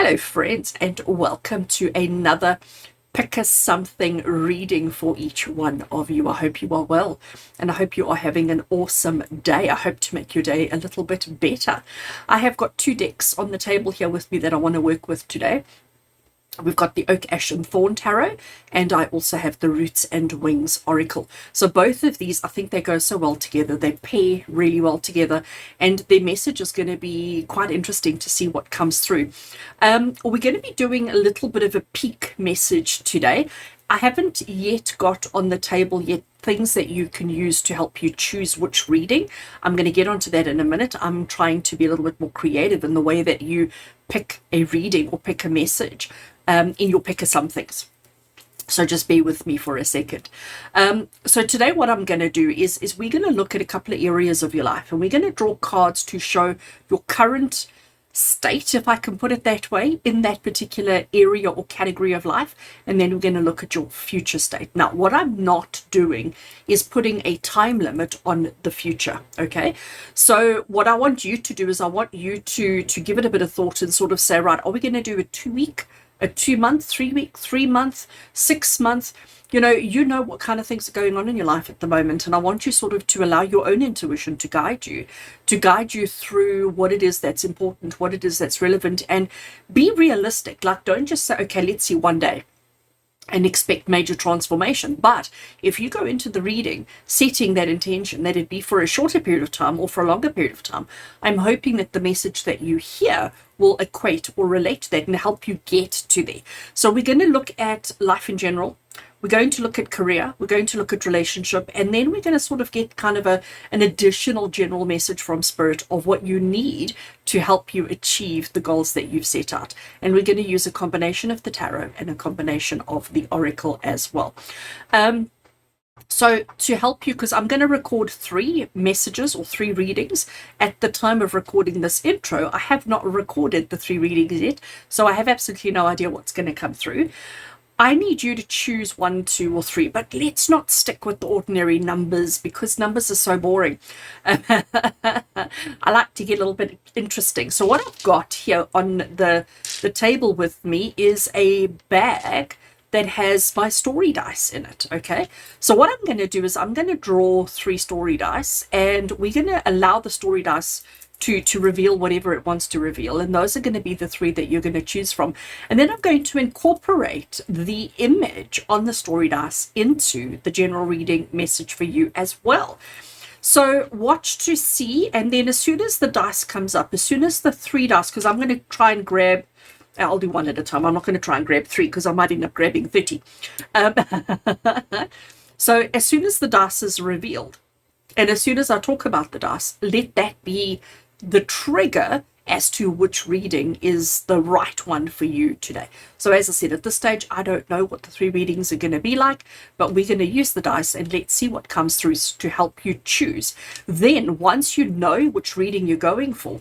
Hello friends, and welcome to another Pick a Something reading for each one of you. I hope you are well, and I hope you are having an awesome day. I hope to make your day a little bit better. I have got two decks on the table here with me that I want to work with today. We've got the Oak, Ash and Thorn Tarot, and I also have the Roots and Wings Oracle. So both of these, I think they go so well together. They pair really well together, and their message is going to be quite interesting to see what comes through. We're going to be doing a little bit of a peek message today. I haven't yet got on the table yet things that you can use to help you choose which reading. I'm going to get onto that in a minute. I'm trying to be a little bit more creative in the way that you pick a reading or pick a message in your pick of somethings. So just bear with me for a second. So today what I'm going to do is we're going to look at a couple of areas of your life, and we're going to draw cards to show your current state, if I can put it that way, in that particular area or category of life, and then we're going to look at your future state. Now, what I'm not doing is putting a time limit on the future, okay? So what I want you to do is I want you to give it a bit of thought and sort of say, right, are we going to do a 2-week, a 2-month, 3-week, 3-month, 6-month? You know what kind of things are going on in your life at the moment, and I want you sort of to allow your own intuition to guide you through what it is that's important, what it is that's relevant, and be realistic. Like, don't just say, okay, let's see one day and expect major transformation. But if you go into the reading setting that intention that it be for a shorter period of time or for a longer period of time, I'm hoping that the message that you hear will equate or relate to that and help you get to there. So we're going to look at life in general. We're going to look at career, we're going to look at relationship, and then we're going to sort of get kind of an additional general message from Spirit of what you need to help you achieve the goals that you've set out. And we're going to use a combination of the tarot and a combination of the oracle as well. So to help you, because I'm going to record 3 messages or 3 readings at the time of recording this intro, I have not recorded the 3 readings yet, so I have absolutely no idea what's going to come through. I need you to choose 1, 2, or 3, but let's not stick with the ordinary numbers because numbers are so boring. I like to get a little bit interesting. So what I've got here on the table with me is a bag that has my story dice in it, okay? So what I'm going to do is I'm going to draw 3 story dice, and we're going to allow the story dice to reveal whatever it wants to reveal, and those are going to be the 3 that you're going to choose from. And then I'm going to incorporate the image on the story dice into the general reading message for you as well. So watch to see, and then as soon as the dice comes up, as soon as the 3 dice, because I'm going to try and grab, I'll do 1 at a time. I'm not going to try and grab 3 because I might end up grabbing 30. So as soon as the dice is revealed, and as soon as I talk about the dice, let that be the trigger as to which reading is the right one for you today. So as I said, at this stage, I don't know what the 3 readings are going to be like, but we're going to use the dice and let's see what comes through to help you choose. Then once you know which reading you're going for,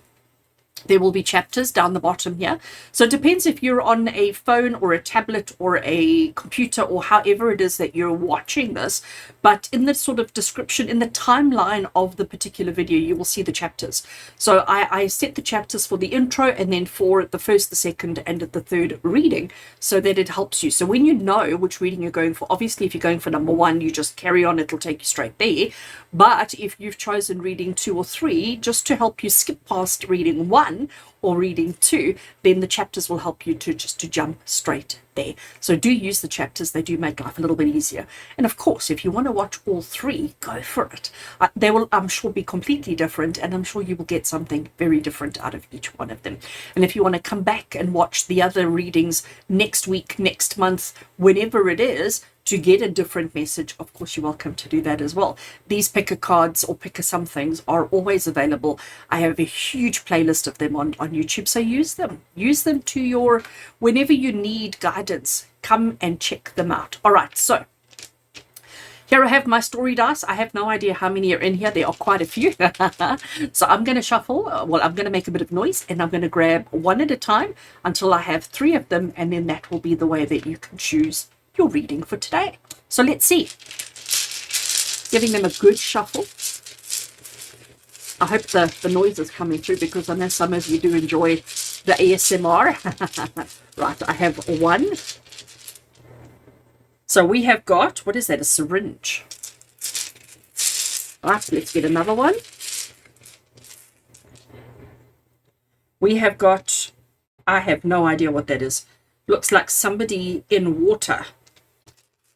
there will be chapters down the bottom here. So it depends if you're on a phone or a tablet or a computer or however it is that you're watching this. But in the sort of description, in the timeline of the particular video, you will see the chapters. So I set the chapters for the intro and then for the first, the second, and the third reading so that it helps you. So when you know which reading you're going for, obviously if you're going for number 1, you just carry on, it'll take you straight there. But if you've chosen reading 2 or 3, just to help you skip past reading 1, or reading 2, then the chapters will help you to jump straight there. So do use the chapters. They do make life a little bit easier. And of course, if you want to watch all 3, go for it. They will, I'm sure, be completely different, and I'm sure you will get something very different out of each one of them. And if you want to come back and watch the other readings next week, next month, whenever it is, to get a different message, of course, you're welcome to do that as well. These picker cards or picker somethings are always available. I have a huge playlist of them on YouTube, so use them. Use them to your, whenever you need guidance, come and check them out. All right, so here I have my story dice. I have no idea how many are in here. There are quite a few. So I'm going to shuffle. Well, I'm going to make a bit of noise, and I'm going to grab 1 at a time until I have 3 of them, and then that will be the way that you can choose your reading for today. So let's see. Giving them a good shuffle. I hope the noise is coming through because I know some of you do enjoy the ASMR. Right, I have one. So we have got, what is that, a syringe? Right, let's get another one. We have got, I have no idea what that is. Looks like somebody in water.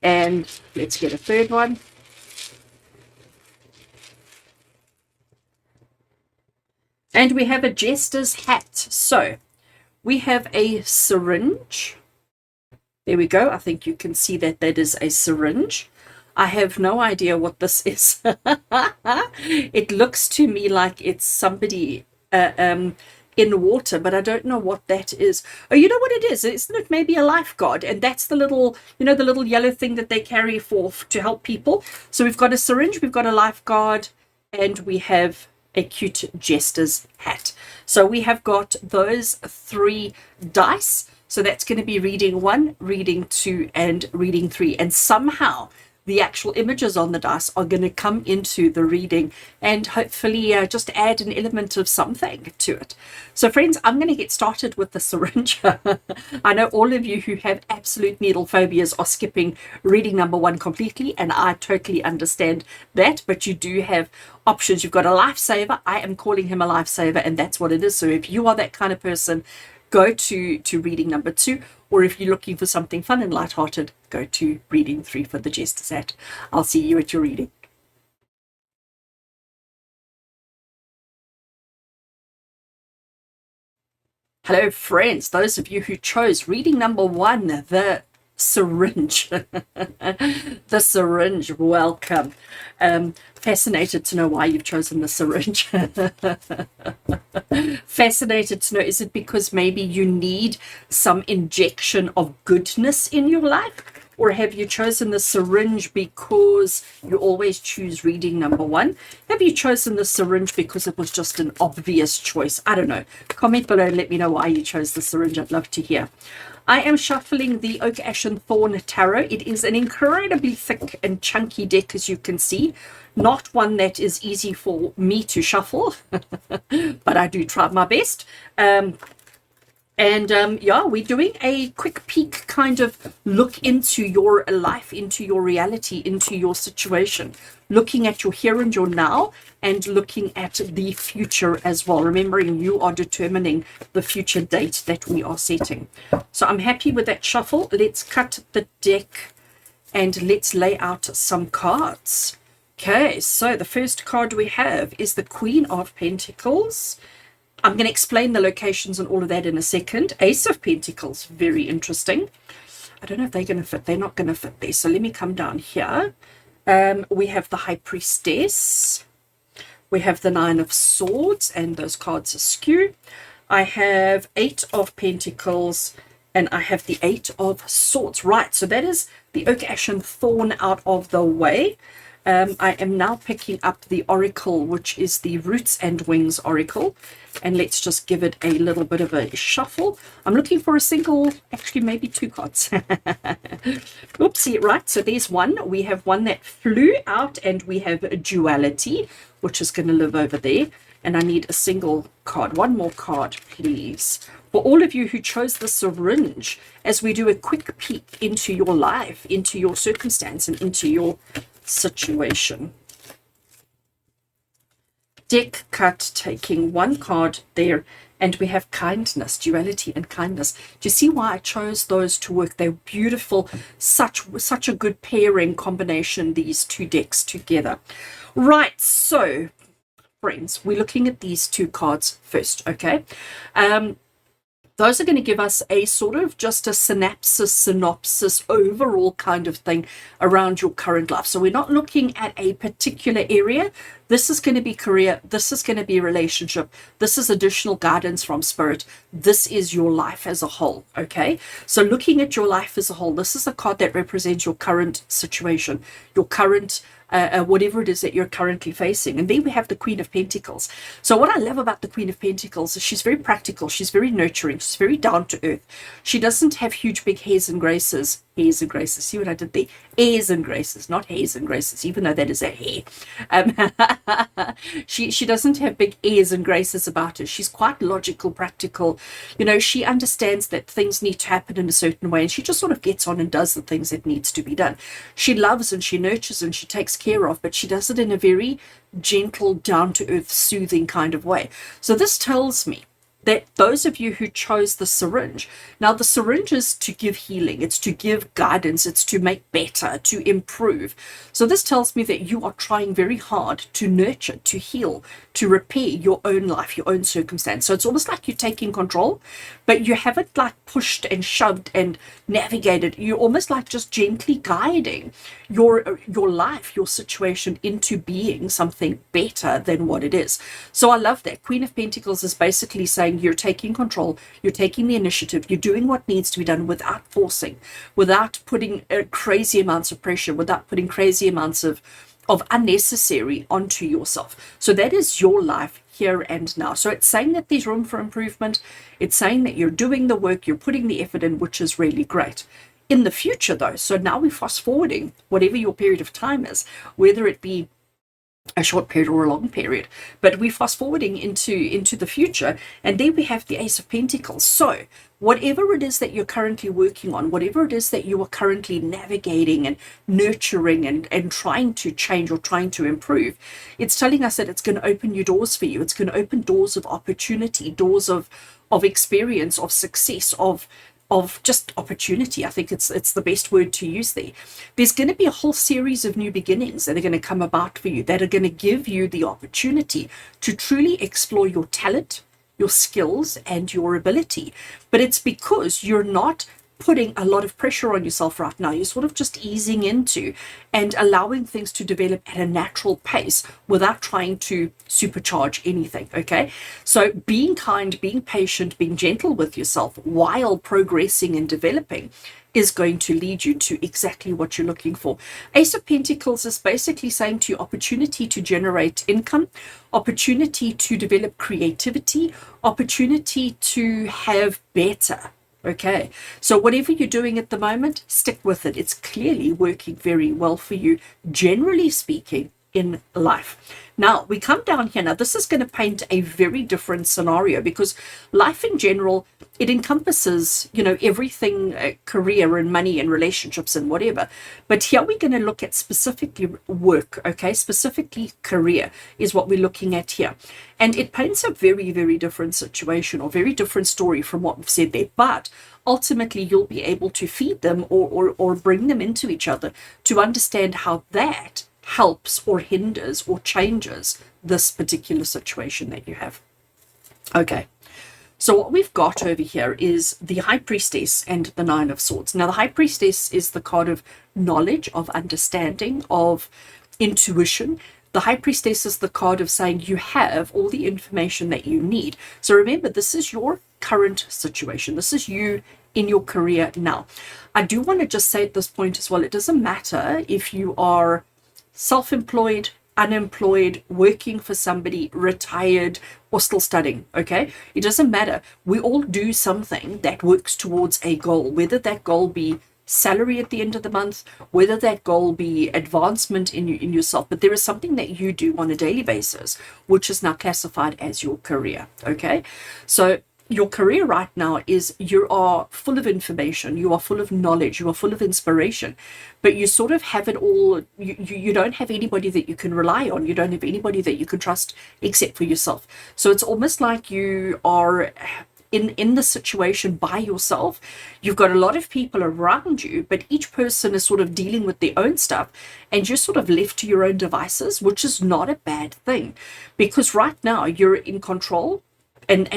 And let's get a third one. And we have a jester's hat. So we have a syringe. There we go. I think you can see that that is a syringe. I have no idea what this is. It looks to me like it's somebody in water, but I don't know what that is. Oh, you know what it is? Isn't it maybe a lifeguard? And that's the little, you know, the little yellow thing that they carry for to help people. So we've got a syringe, we've got a lifeguard, and we have a cute jester's hat. So we have got those 3 dice. So that's going to be reading 1, reading 2, and reading 3. And somehow the actual images on the dice are going to come into the reading and hopefully just add an element of something to it. So friends, I'm going to get started with the syringe. I know all of you who have absolute needle phobias are skipping reading number 1 completely, and I totally understand that, but you do have options. You've got a lifesaver. I am calling him a lifesaver, and that's what it is. So if you are that kind of person, go to reading number 2, or if you're looking for something fun and lighthearted, go to reading 3 for the jester's hat. I'll see you at your reading. Hello friends, those of you who chose reading number 1, the syringe. The syringe, welcome. Fascinated to know why you've chosen the syringe. Fascinated to know, is it because maybe you need some injection of goodness in your life? Or have you chosen the syringe because you always choose reading number 1? Have you chosen the syringe because it was just an obvious choice? I don't know. Comment below and let me know why you chose the syringe. I'd love to hear. I am shuffling the Oak, Ash and Thorn Tarot. It is an incredibly thick and chunky deck, as you can see. Not one that is easy for me to shuffle, but I do try my best. Yeah, we're doing a quick peek, kind of look into your life, into your reality, into your situation, looking at your here and your now, and looking at the future as well. Remembering you are determining the future date that we are setting. So I'm happy with that shuffle. Let's cut the deck and let's lay out some cards. Okay, so the first card we have is the Queen of Pentacles. I'm going to explain the locations and all of that in a second. Ace of Pentacles, very interesting. I don't know if they're going to fit. They're not going to fit there. So let me come down here. We have the High Priestess. We have the Nine of Swords, and those cards are skew. I have 8 of Pentacles, and I have the 8 of Swords. Right, so that is the Oak, Ash and Thorn out of the way. I am now picking up the Oracle, which is the Roots and Wings Oracle. And let's just give it a little bit of a shuffle. I'm looking for a single, actually maybe 2 cards. Oopsie, right, so there's one. We have one that flew out, and we have a Duality, which is going to live over there. And I need a single card. One more card, please. For all of you who chose the syringe, as we do a quick peek into your life, into your circumstance, and into your situation. Deck cut, taking one card there, and we have kindness, duality and kindness. Do you see why I chose those to work? They're beautiful, such a good pairing combination, these 2 decks together. Right, so friends, we're looking at these 2 cards first, okay? Those are going to give us a sort of just a synopsis, overall kind of thing around your current life. So we're not looking at a particular area. This is going to be career. This is going to be relationship. This is additional guidance from spirit. This is your life as a whole, okay? So looking at your life as a whole, this is a card that represents your current situation, your current whatever it is that you're currently facing. And then we have the Queen of Pentacles. So what I love about the Queen of Pentacles is she's very practical, she's very nurturing, she's very down to earth. She doesn't have huge big airs and graces hairs and graces. See what I did there? Airs and graces, not hairs and graces, even though that is a hair. She doesn't have big airs and graces about her. She's quite logical, practical. She understands that things need to happen in a certain way, and she just sort of gets on and does the things that needs to be done. She loves and she nurtures and she takes care of, but she does it in a very gentle, down-to-earth, soothing kind of way. So this tells me that those of you who chose the syringe, now the syringe is to give healing, it's to give guidance, it's to make better, to improve. So this tells me that you are trying very hard to nurture, to heal, to repair your own life, your own circumstance. So it's almost like you're taking control, but you haven't like pushed and shoved and navigated. You're almost like just gently guiding your life, your situation into being something better than what it is. So I love that. Queen of Pentacles is basically saying you're taking control, you're taking the initiative, you're doing what needs to be done without forcing, without putting crazy amounts of pressure, without putting crazy amounts of unnecessary onto yourself. So that is your life here and now. So it's saying that there's room for improvement. It's saying that you're doing the work, you're putting the effort in, which is really great. In the future though, so now we're fast forwarding whatever your period of time is, whether it be a short period or a long period, but we're fast forwarding into the future, and there we have the Ace of Pentacles. So whatever it is that you're currently working on, whatever it is that you are currently navigating and nurturing and trying to change or trying to improve, it's telling us that it's going to open new doors for you. It's going to open doors of opportunity, doors of experience, of success, of just opportunity. I think it's the best word to use there. There's going to be a whole series of new beginnings that are going to come about for you, that are going to give you the opportunity to truly explore your talent, your skills, and your ability. But it's because you're not putting a lot of pressure on yourself right now. You're sort of just easing into and allowing things to develop at a natural pace without trying to supercharge anything, okay? So being kind, being patient, being gentle with yourself while progressing and developing is going to lead you to exactly what you're looking for. Ace of Pentacles is basically saying to you, opportunity to generate income, opportunity to develop creativity, opportunity to have better. Okay, so whatever you're doing at the moment, stick with it. It's clearly working very well for you, generally speaking, in life. Now we come down here. Now this is going to paint a very different scenario, because life in general, it encompasses, everything, career and money and relationships and whatever. But here we're going to look at specifically work, okay? Specifically career is what we're looking at here. And it paints a very, very different situation, or very different story from what we've said there. But ultimately you'll be able to feed them or bring them into each other to understand how that helps or hinders or changes this particular situation that you have. Okay, so what we've got over here is the High Priestess and the Nine of Swords. Now the High Priestess is the card of knowledge, of understanding, of intuition. The High Priestess is the card of saying you have all the information that you need. So remember, this is your current situation. This is you in your career now. I do want to just say at this point as well, it doesn't matter if you are self-employed, unemployed, working for somebody, retired, or still studying, okay? It doesn't matter. We all do something that works towards a goal, whether that goal be salary at the end of the month, whether that goal be advancement in yourself, but there is something that you do on a daily basis, which is now classified as your career, okay? So your career right now is, you are full of information, you are full of knowledge, you are full of inspiration, but you sort of have it all. You don't have anybody that you can rely on. You don't have anybody that you can trust except for yourself. So it's almost like you are in the situation by yourself. You've got a lot of people around you, but each person is sort of dealing with their own stuff, and you're sort of left to your own devices, which is not a bad thing, because right now you're in control. And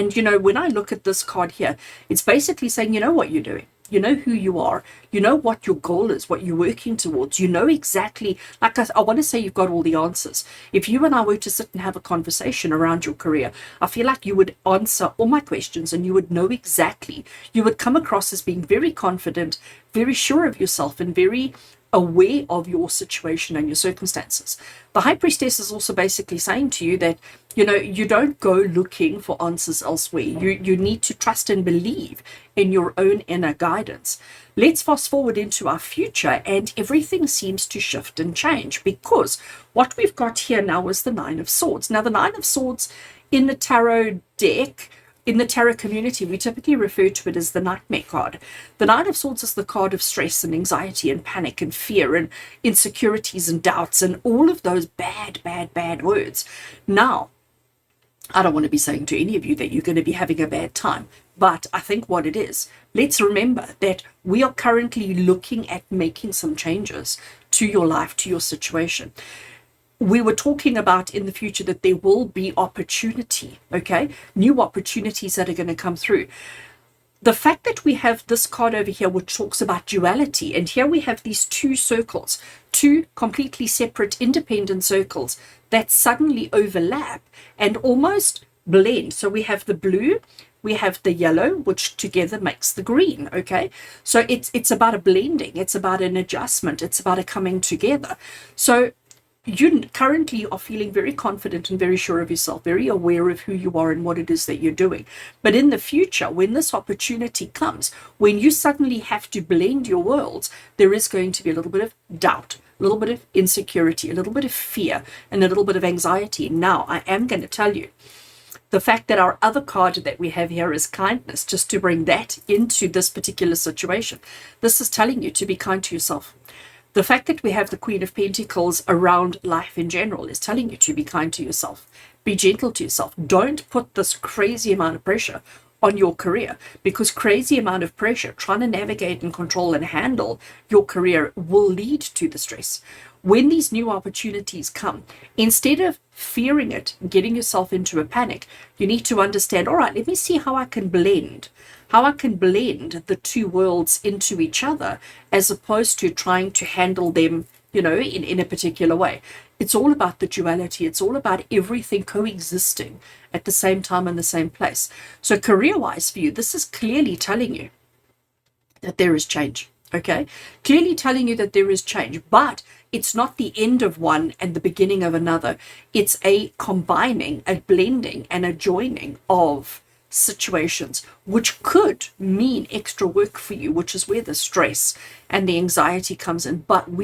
when I look at this card here, it's basically saying, you know what you're doing. You know who you are. You know what your goal is, what you're working towards. You know exactly, like I want to say, you've got all the answers. If you and I were to sit and have a conversation around your career, I feel like you would answer all my questions, and you would know exactly. You would come across as being very confident, very sure of yourself, and very aware of your situation and your circumstances. The High Priestess is also basically saying to you that, you don't go looking for answers elsewhere. You need to trust and believe in your own inner guidance. Let's fast forward into our future, and everything seems to shift and change, because what we've got here now is the Nine of Swords. Now, the Nine of Swords in the tarot deck, in the tarot community, we typically refer to it as the Nightmare card. The Nine of Swords is the card of stress and anxiety and panic and fear and insecurities and doubts and all of those bad, bad, bad words. Now, I don't want to be saying to any of you that you're going to be having a bad time, but I think what it is, let's remember that we are currently looking at making some changes to your life, to your situation. We were talking about in the future that there will be opportunity, okay? New opportunities that are going to come through. The fact that we have this card over here, which talks about duality, and here we have these two circles, two completely separate, independent circles that suddenly overlap and almost blend. So we have the blue, we have the yellow, which together makes the green, okay? So it's about a blending, it's about an adjustment, it's about a coming together. So you currently are feeling very confident and very sure of yourself, very aware of who you are and what it is that you're doing. But in the future, when this opportunity comes, when you suddenly have to blend your worlds, there is going to be a little bit of doubt, a little bit of insecurity, a little bit of fear, and a little bit of anxiety. Now, I am going to tell you, the fact that our other card that we have here is kindness, just to bring that into this particular situation. This is telling you to be kind to yourself. The fact that we have the Queen of Pentacles around life in general is telling you to be kind to yourself. Be gentle to yourself. Don't put this crazy amount of pressure on your career, because crazy amount of pressure trying to navigate and control and handle your career will lead to the stress. When these new opportunities come, instead of fearing it, getting yourself into a panic, you need to understand, all right, let me see how I can blend the two worlds into each other, as opposed to trying to handle them, in a particular way. It's all about the duality. It's all about everything coexisting at the same time in the same place. So career-wise for you, this is clearly telling you that there is change, okay? Clearly telling you that there is change, but it's not the end of one and the beginning of another. It's a combining, a blending, and a joining of situations, which could mean extra work for you, which is where the stress and the anxiety comes in. But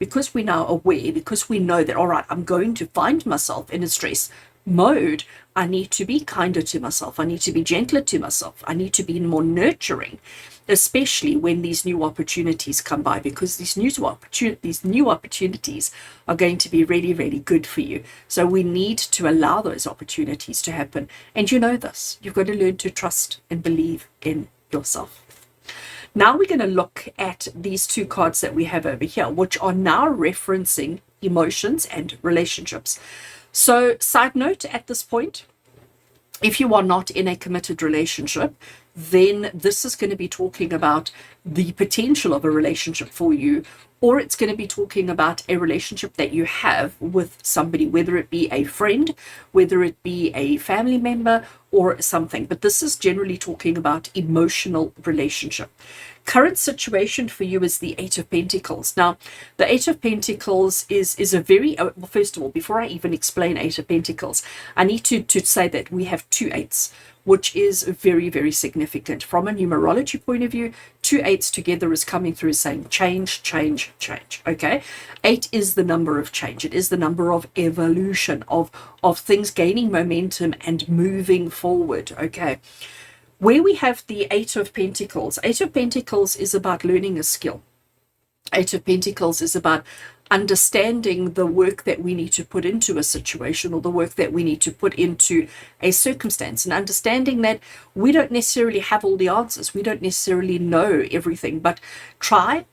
because we're now aware, because we know that, all right, I'm going to find myself in a stress mode, I need to be kinder to myself. I need to be gentler to myself. I need to be more nurturing, especially when these new opportunities come by, because these new opportunities are going to be really, really good for you. So we need to allow those opportunities to happen. And you know this, you've got to learn to trust and believe in yourself. Now we're going to look at these two cards that we have over here, which are now referencing emotions and relationships. So side note at this point, if you are not in a committed relationship, then this is going to be talking about the potential of a relationship for you, or it's going to be talking about a relationship that you have with somebody, whether it be a friend, whether it be a family member or something. But this is generally talking about emotional relationship. Current situation for you is the Eight of Pentacles. Now, the Eight of Pentacles is a very, well, first of all, before I even explain Eight of Pentacles, I need to say that we have two eights, which is very, very significant. From a numerology point of view, two eights together is coming through saying change, change, change, okay? 8 is the number of change. It is the number of evolution, of things gaining momentum and moving forward, okay? Where we have the Eight of Pentacles is about learning a skill. Eight of Pentacles is about understanding the work that we need to put into a situation, or the work that we need to put into a circumstance, and understanding that we don't necessarily have all the answers. We don't necessarily know everything, but try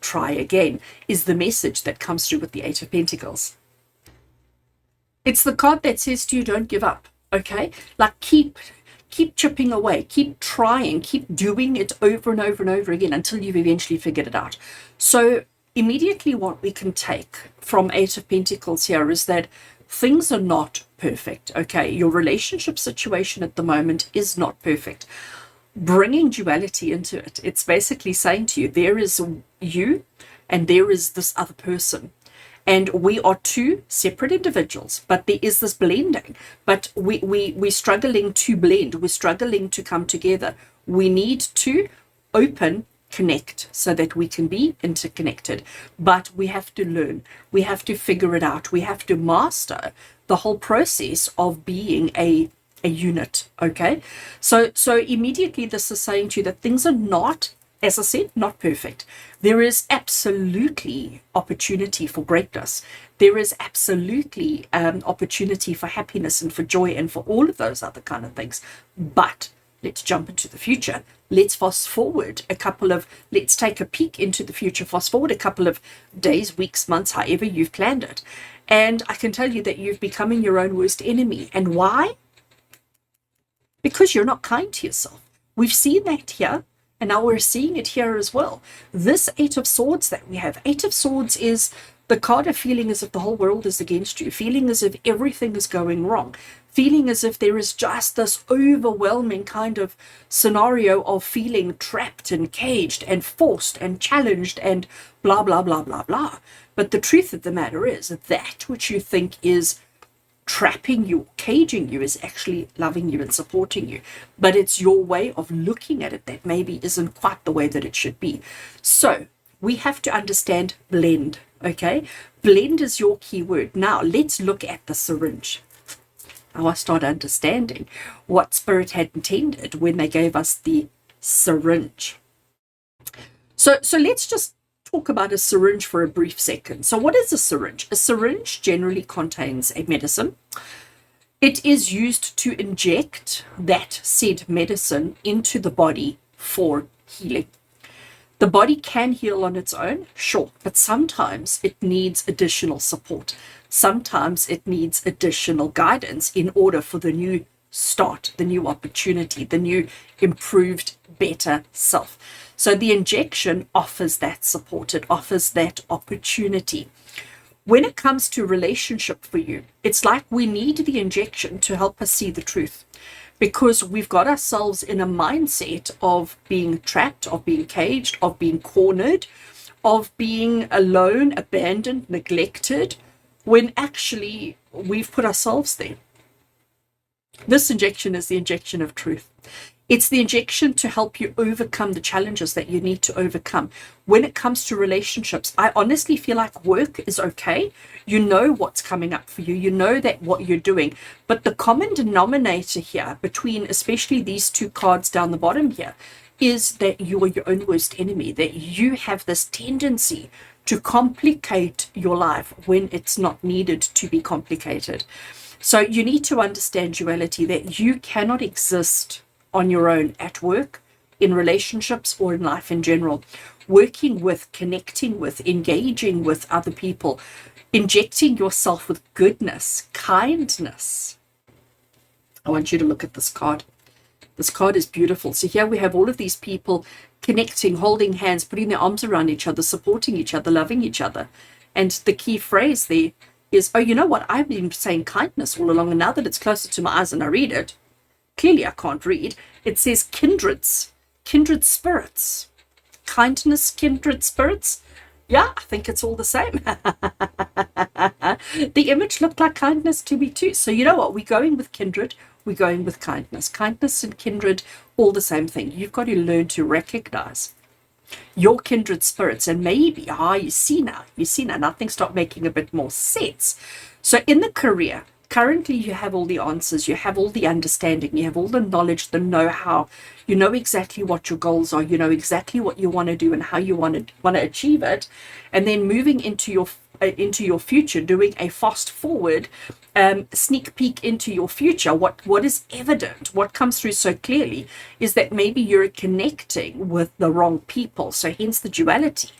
again is the message that comes through with the Eight of Pentacles. It's the card that says to you, don't give up, okay? Like keep chipping away, keep trying, keep doing it over and over and over again until you've eventually figured it out. So immediately what we can take from Eight of Pentacles here is that things are not perfect, okay? Your relationship situation at the moment is not perfect. Bringing duality into it, it's basically saying to you, there is you, and there is this other person. And we are two separate individuals, but there is this blending. But we're struggling to blend. We're struggling to come together. We need to open, connect so that we can be interconnected. But we have to learn. We have to figure it out. We have to master the whole process of being a unit. Okay? So immediately this is saying to you that things are not, as I said, not perfect. There is absolutely opportunity for greatness. There is absolutely opportunity for happiness and for joy and for all of those other kind of things. But let's jump into the future. Let's fast forward let's take a peek into the future, fast forward a couple of days, weeks, months, however you've planned it. And I can tell you that you've becoming your own worst enemy. And why? Because you're not kind to yourself. We've seen that here. And now we're seeing it here as well. This Eight of Swords that we have. Eight of Swords is the card of feeling as if the whole world is against you. Feeling as if everything is going wrong. Feeling as if there is just this overwhelming kind of scenario of feeling trapped and caged and forced and challenged and blah, blah, blah, blah, blah. But the truth of the matter is that which you think is trapping you, caging you, is actually loving you and supporting you. But it's your way of looking at it that maybe isn't quite the way that it should be. So we have to understand blend, okay? Blend is your key word. Now let's look at the syringe. Now I start understanding what Spirit had intended when they gave us the syringe. So let's just talk about a syringe for a brief second. So what is a syringe? A syringe generally contains a medicine. It is used to inject that said medicine into the body for healing. The body can heal on its own, sure, but sometimes it needs additional support. Sometimes it needs additional guidance in order for the new start, the new opportunity, the new improved, better self. So the injection offers that support. It offers that opportunity. When it comes to relationship for you, it's like we need the injection to help us see the truth, because we've got ourselves in a mindset of being trapped, of being caged, of being cornered, of being alone, abandoned, neglected, when actually we've put ourselves there. This injection is the injection of truth. It's the injection to help you overcome the challenges that you need to overcome. When it comes to relationships, I honestly feel like work is okay. You know what's coming up for you. You know that what you're doing. But the common denominator here between especially these two cards down the bottom here is that you are your own worst enemy, that you have this tendency to complicate your life when it's not needed to be complicated. So you need to understand duality, that you cannot exist on your own at work, in relationships, or in life in general. Working with, connecting with, engaging with other people, injecting yourself with goodness, kindness. I want you to look at this card. This card is beautiful. So here we have all of these people connecting, holding hands, putting their arms around each other, supporting each other, loving each other. And the key phrase there is, oh, you know what? I've been saying kindness all along, and now that it's closer to my eyes and I read it, clearly I can't read. It says kindreds, kindred spirits. Kindness, kindred spirits. Yeah, I think it's all the same. The image looked like kindness to me too. So you know what? We're going with kindred. We're going with kindness. Kindness and kindred, all the same thing. You've got to learn to recognize your kindred spirits. And maybe, you see now, now things start making a bit more sense. So in the career, currently you have all the answers, you have all the understanding, you have all the knowledge, the know-how, you know exactly what your goals are, you know exactly what you want to do and how you want to achieve it. And then moving into your future, doing a fast forward sneak peek into your future, what is evident, what comes through so clearly is that maybe you're connecting with the wrong people, so hence the duality.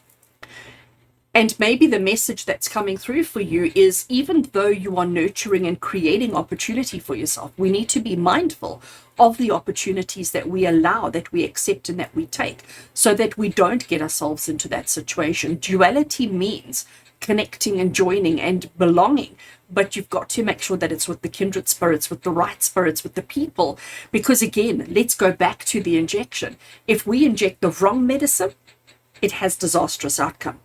And maybe the message that's coming through for you is, even though you are nurturing and creating opportunity for yourself, we need to be mindful of the opportunities that we allow, that we accept, and that we take, so that we don't get ourselves into that situation. Duality means connecting and joining and belonging, but you've got to make sure that it's with the kindred spirits, with the right spirits, with the people. Because again, let's go back to the injection. If we inject the wrong medicine, it has disastrous outcome.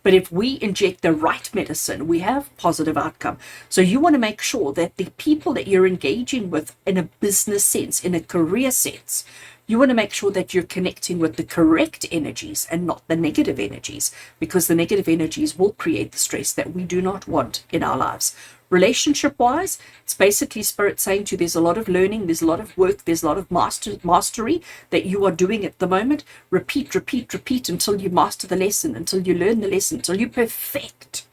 But if we inject the right medicine, we have positive outcome. So you want to make sure that the people that you're engaging with in a business sense, in a career sense, you want to make sure that you're connecting with the correct energies and not the negative energies, because the negative energies will create the stress that we do not want in our lives. Relationship wise, it's basically spirit saying to you, there's a lot of learning, there's a lot of work, there's a lot of mastery that you are doing at the moment. Repeat, repeat, repeat until you master the lesson, until you learn the lesson, until you perfect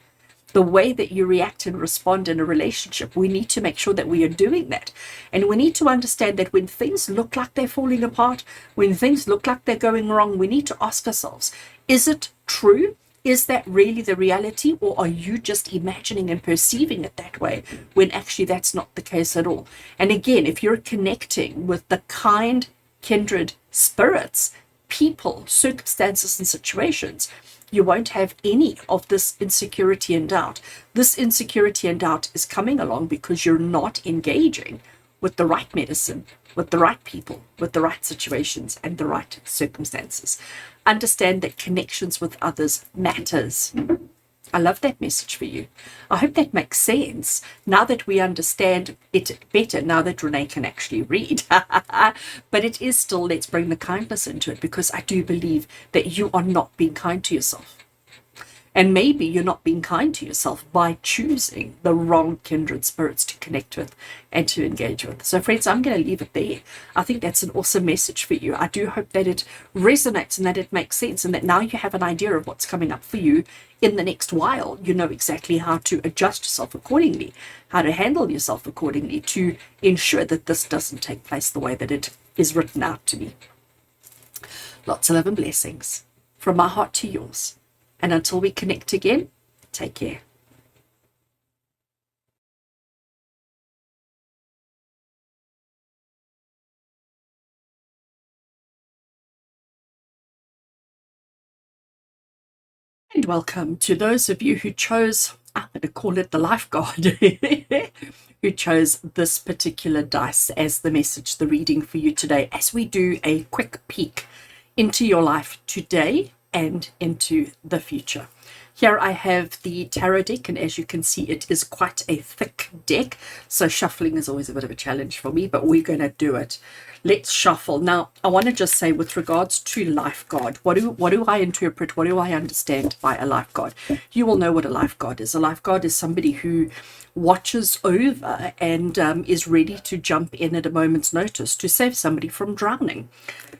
the way that you react and respond in a relationship. We need to make sure that we are doing that. And we need to understand that when things look like they're falling apart, when things look like they're going wrong, we need to ask ourselves, is it true? Is that really the reality, or are you just imagining and perceiving it that way when actually that's not the case at all? And again, if you're connecting with the kind, kindred spirits, people, circumstances, and situations, you won't have any of this insecurity and doubt. This insecurity and doubt is coming along because you're not engaging with the right medicine, with the right people, with the right situations, and the right circumstances. Understand that connections with others matters. I love that message for you. I hope that makes sense now that we understand it better, now that Rene can actually read. But it is still, let's bring the kindness into it, because I do believe that you are not being kind to yourself. And maybe you're not being kind to yourself by choosing the wrong kindred spirits to connect with and to engage with. So friends, I'm going to leave it there. I think that's an awesome message for you. I do hope that it resonates and that it makes sense, and that now you have an idea of what's coming up for you in the next while. You know exactly how to adjust yourself accordingly, how to handle yourself accordingly to ensure that this doesn't take place the way that it is written out to be. Lots of love and blessings from my heart to yours. And until we connect again, take care. And welcome to those of you who chose, I'm going to call it the life guard, who chose this particular dice as the message, the reading for you today, as we do a quick peek into your life today and into the future. Here I have the tarot deck, and as you can see, it is quite a thick deck, so shuffling is always a bit of a challenge for me, but we're going to do it. Let's shuffle. Now, I want to just say, with regards to life guard, what do I interpret, what do I understand by a life guard? You will know what a life guard is. A life guard is somebody who watches over and is ready to jump in at a moment's notice to save somebody from drowning.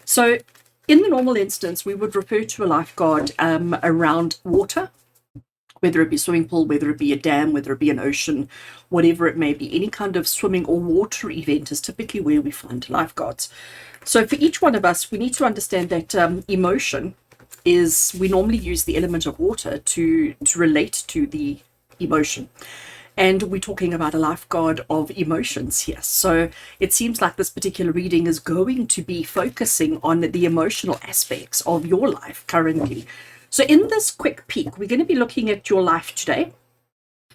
So in the normal instance, we would refer to a lifeguard around water, whether it be a swimming pool, whether it be a dam, whether it be an ocean, whatever it may be. Any kind of swimming or water event is typically where we find lifeguards. So for each one of us, we need to understand that emotion is, we normally use the element of water to relate to the emotion. And we're talking about a lifeguard of emotions here. So it seems like this particular reading is going to be focusing on the emotional aspects of your life currently. So in this quick peek, we're going to be looking at your life today,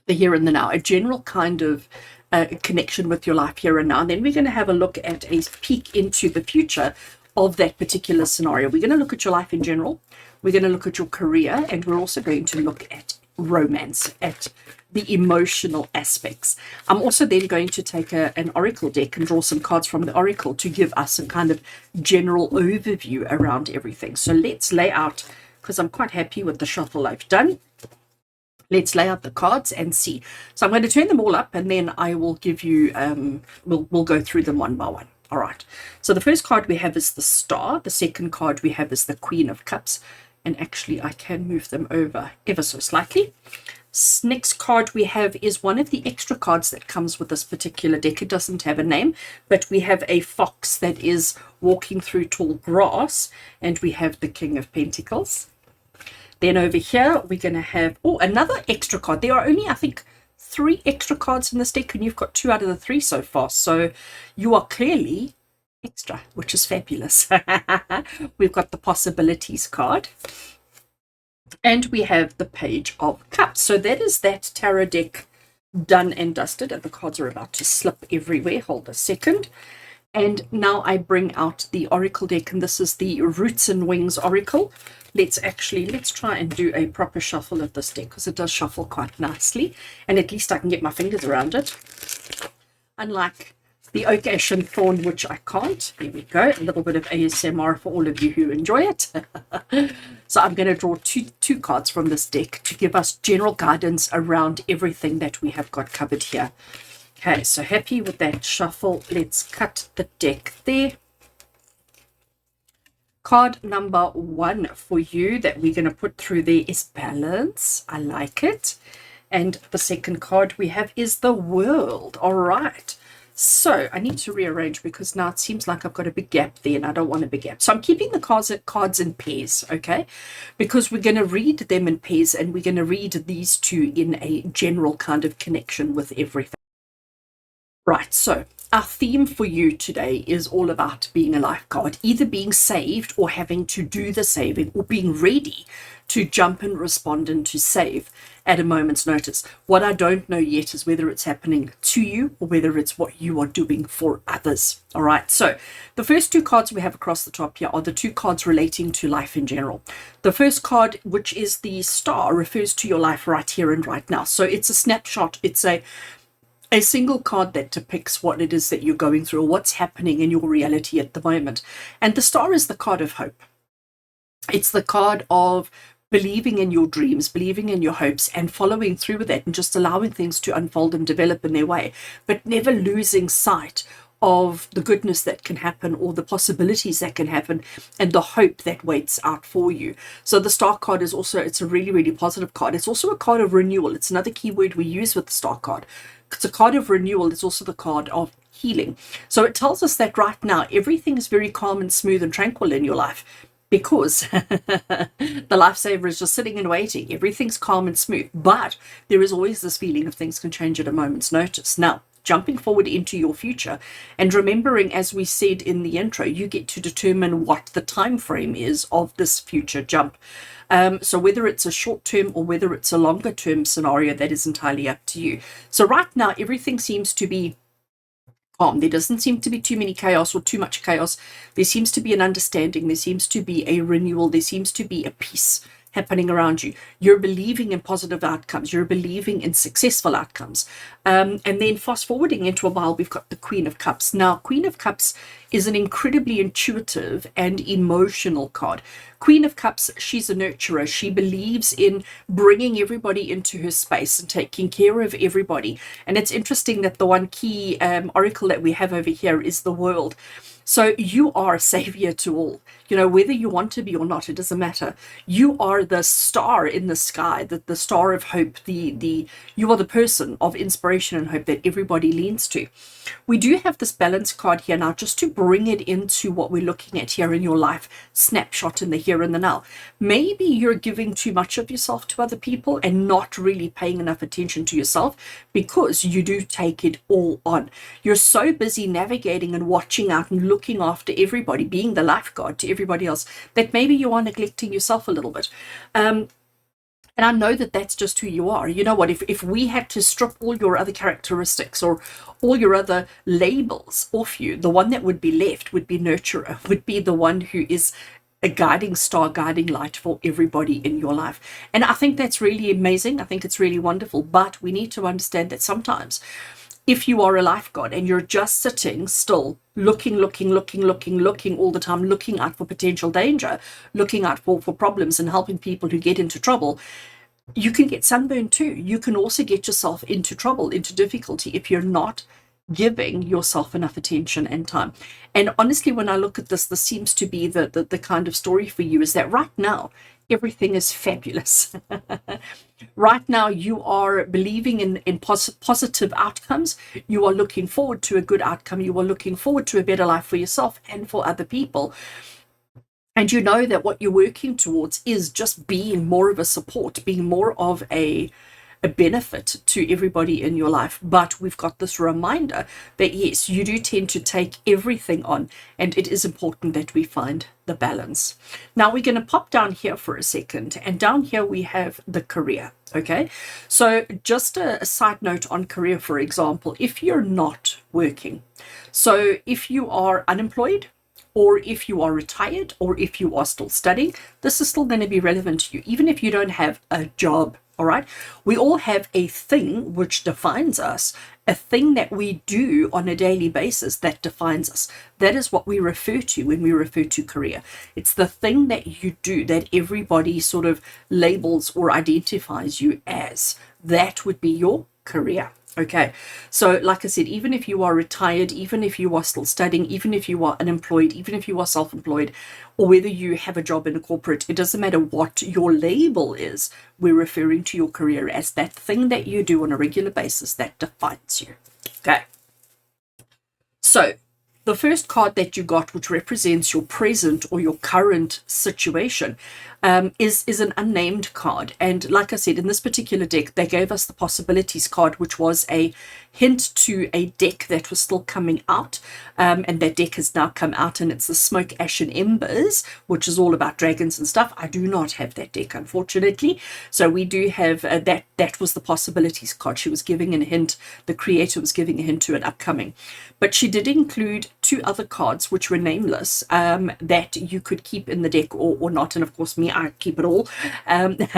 the here and the now, a general kind of connection with your life here and now. And then we're going to have a look at a peek into the future of that particular scenario. We're going to look at your life in general. We're going to look at your career, and we're also going to look at romance, at the emotional aspects. I'm also then going to take an oracle deck and draw some cards from the oracle to give us a kind of general overview around everything. So let's lay out, because I'm quite happy with the shuffle I've done. Let's lay out the cards and see. So I'm going to turn them all up, and then I will give you, we'll go through them one by one. All right. So the first card we have is the Star. The second card we have is the Queen of Cups. And actually, I can move them over ever so slightly. Next card we have is one of the extra cards that comes with this particular deck. It doesn't have a name, but we have a fox that is walking through tall grass, and we have the King of Pentacles. Then over here, we're going to have, another extra card. There are only, I think, 3 extra cards in this deck, and you've got 2 out of the 3 so far. So you are clearly extra, which is fabulous. We've got the Possibilities card. And we have the Page of Cups. So that is that tarot deck done and dusted. And the cards are about to slip everywhere. Hold a second. And now I bring out the Oracle deck, and this is the Roots and Wings Oracle. Let's try and do a proper shuffle of this deck, because it does shuffle quite nicely, and at least I can get my fingers around it. Unlike the Oak Ash and Thorn, which I can't. Here we go. A little bit of ASMR for all of you who enjoy it. So I'm going to draw two cards from this deck to give us general guidance around everything that we have got covered here. Okay, so happy with that shuffle. Let's cut the deck there. Card number 1 for you that we're going to put through there is Balance. I like it. And the second card we have is the World. All right. So I need to rearrange, because now it seems like I've got a big gap there, and I don't want a big gap. So I'm keeping the cards in pairs, okay? Because we're going to read them in pairs, and we're going to read these two in a general kind of connection with everything. Right, so our theme for you today is all about being a lifeguard, either being saved or having to do the saving, or being ready to jump and respond and to save at a moment's notice. What I don't know yet is whether it's happening to you or whether it's what you are doing for others. All right, so the first two cards we have across the top here are the two cards relating to life in general. The first card, which is the Star, refers to your life right here and right now. So it's a snapshot. It's a single card that depicts what it is that you're going through, or what's happening in your reality at the moment. And the Star is the card of hope. It's the card of believing in your dreams, believing in your hopes, and following through with that, and just allowing things to unfold and develop in their way, but never losing sight of the goodness that can happen, or the possibilities that can happen, and the hope that waits out for you. So the Star card is also, it's a really, really positive card. It's also a card of renewal. It's another keyword we use with the Star card. It's a card of renewal. It's also the card of healing. So it tells us that right now everything is very calm and smooth and tranquil in your life, because the lifesaver is just sitting and waiting. Everything's calm and smooth, but there is always this feeling of things can change at a moment's notice. Now, jumping forward into your future and remembering, as we said in the intro, you get to determine what the time frame is of this future jump. So whether it's a short term or whether it's a longer term scenario, that is entirely up to you. So right now, everything seems to be calm. There doesn't seem to be too many chaos or too much chaos. There seems to be an understanding. There seems to be a renewal. There seems to be a peace happening around you. You're believing in positive outcomes. You're believing in successful outcomes. And then fast forwarding into a while, we've got the Queen of Cups. Now, Queen of Cups is an incredibly intuitive and emotional card. Queen of Cups, she's a nurturer. She believes in bringing everybody into her space and taking care of everybody. And it's interesting that the one key oracle that we have over here is the World. So you are a savior to all, whether you want to be or not, it doesn't matter. You are the star in the sky, the star of hope, you are the person of inspiration and hope that everybody leans to. We do have this Balance card here now, just to bring it into what we're looking at here in your life snapshot, in the here and the now. Maybe you're giving too much of yourself to other people and not really paying enough attention to yourself, because you do take it all on. You're so busy navigating and watching out and looking after everybody, being the lifeguard to everybody else, that maybe you are neglecting yourself a little bit. And I know that that's just who you are. You know what? If we had to strip all your other characteristics or all your other labels off you, the one that would be left would be nurturer, would be the one who is a guiding star, guiding light for everybody in your life. And I think that's really amazing. I think it's really wonderful. But we need to understand that sometimes, if you are a lifeguard and you're just sitting still, looking all the time, looking out for potential danger, looking out for problems and helping people who get into trouble, you can get sunburned too. You can also get yourself into trouble, into difficulty, if you're not giving yourself enough attention and time. And honestly, when I look at this seems to be the kind of story for you, is that right now, everything is fabulous. Right now, you are believing in positive outcomes. You are looking forward to a good outcome. You are looking forward to a better life for yourself and for other people. And you know that what you're working towards is just being more of a support, being more of a a benefit to everybody in your life. But we've got this reminder that yes, you do tend to take everything on, and it is important that we find the balance. Now we're going to pop down here for a second, and down here we have the career. Okay, so just a side note on career, for example, if you're not working, so if you are unemployed, or if you are retired, or if you are still studying, this is still going to be relevant to you, even if you don't have a job. All right, we all have a thing which defines us, a thing that we do on a daily basis that defines us. That is what we refer to when we refer to career. It's the thing that you do that everybody sort of labels or identifies you as. That would be your career. Okay, so like I said, even if you are retired, even if you are still studying, even if you are unemployed, even if you are self-employed, or whether you have a job in a corporate, it doesn't matter what your label is, we're referring to your career as that thing that you do on a regular basis that defines you. Okay, so the first card that you got, which represents your present or your current situation, is an unnamed card. And like I said, in this particular deck, they gave us the possibilities card, which was a hint to a deck that was still coming out. And that deck has now come out, and it's the Smoke, Ash and Embers, which is all about dragons and stuff. I do not have that deck, unfortunately. So we do have that was the possibilities card. She was giving a hint, the creator was giving a hint to an upcoming. But she did include two other cards which were nameless, that you could keep in the deck or not. And of course, me, I keep it all. And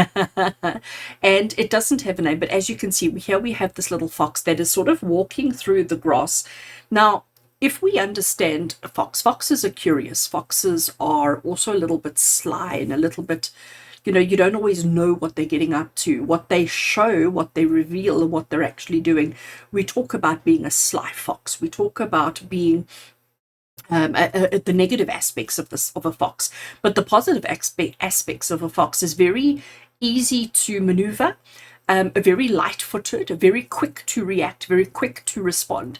it doesn't have a name, but as you can see, here we have this little fox that is sort of walking through the grass. Now, if we understand a fox, foxes are curious. Foxes are also a little bit sly and a little bit, you don't always know what they're getting up to, what they show, what they reveal, and what they're actually doing. We talk about being a sly fox. We talk about being the negative aspects of a fox, but the positive aspects of a fox is very easy to maneuver, very light-footed, very quick to react, very quick to respond.